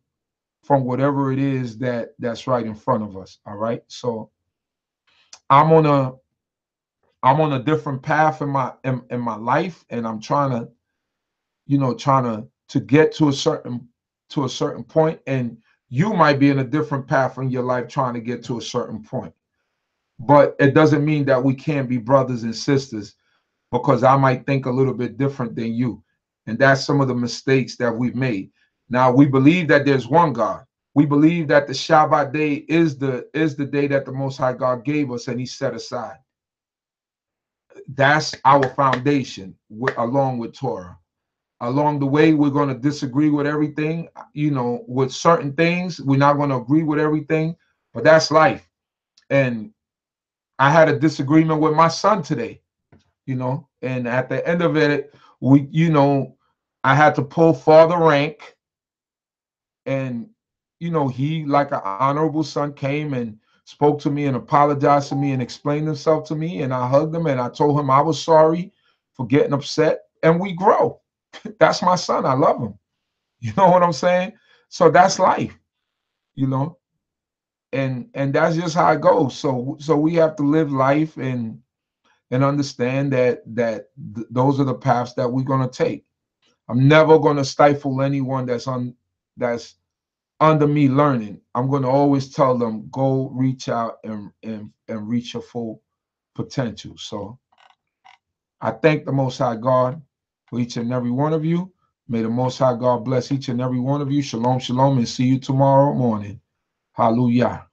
from whatever it is that's right in front of us. All right. So I'm on a different path in my life, and I'm trying to get to a certain point, and you might be in a different path in your life trying to get to a certain point. But it doesn't mean that we can't be brothers and sisters, because I might think a little bit different than you. And that's some of the mistakes that we've made. Now, we believe that there's one God. We believe that the Shabbat day is the day that the Most High God gave us and he set aside. That's our foundation, along with Torah. Along the way, we're going to disagree with everything, with certain things. We're not going to agree with everything, but that's life. And I had a disagreement with my son today, and at the end of it, I had to pull father rank, and, he, like an honorable son, came and spoke to me and apologized to me and explained himself to me, and I hugged him and I told him I was sorry for getting upset, and we grow. That's my son. I love him. You know what I'm saying? So that's life, and that's just how it goes. So we have to live life and understand that those are the paths that we're going to take. I'm never going to stifle anyone that's under me learning. I'm going to always tell them, go reach out and reach your full potential. So I thank the Most High God for each and every one of you. May the Most High God bless each and every one of you. Shalom, shalom, and see you tomorrow morning. Hallelujah.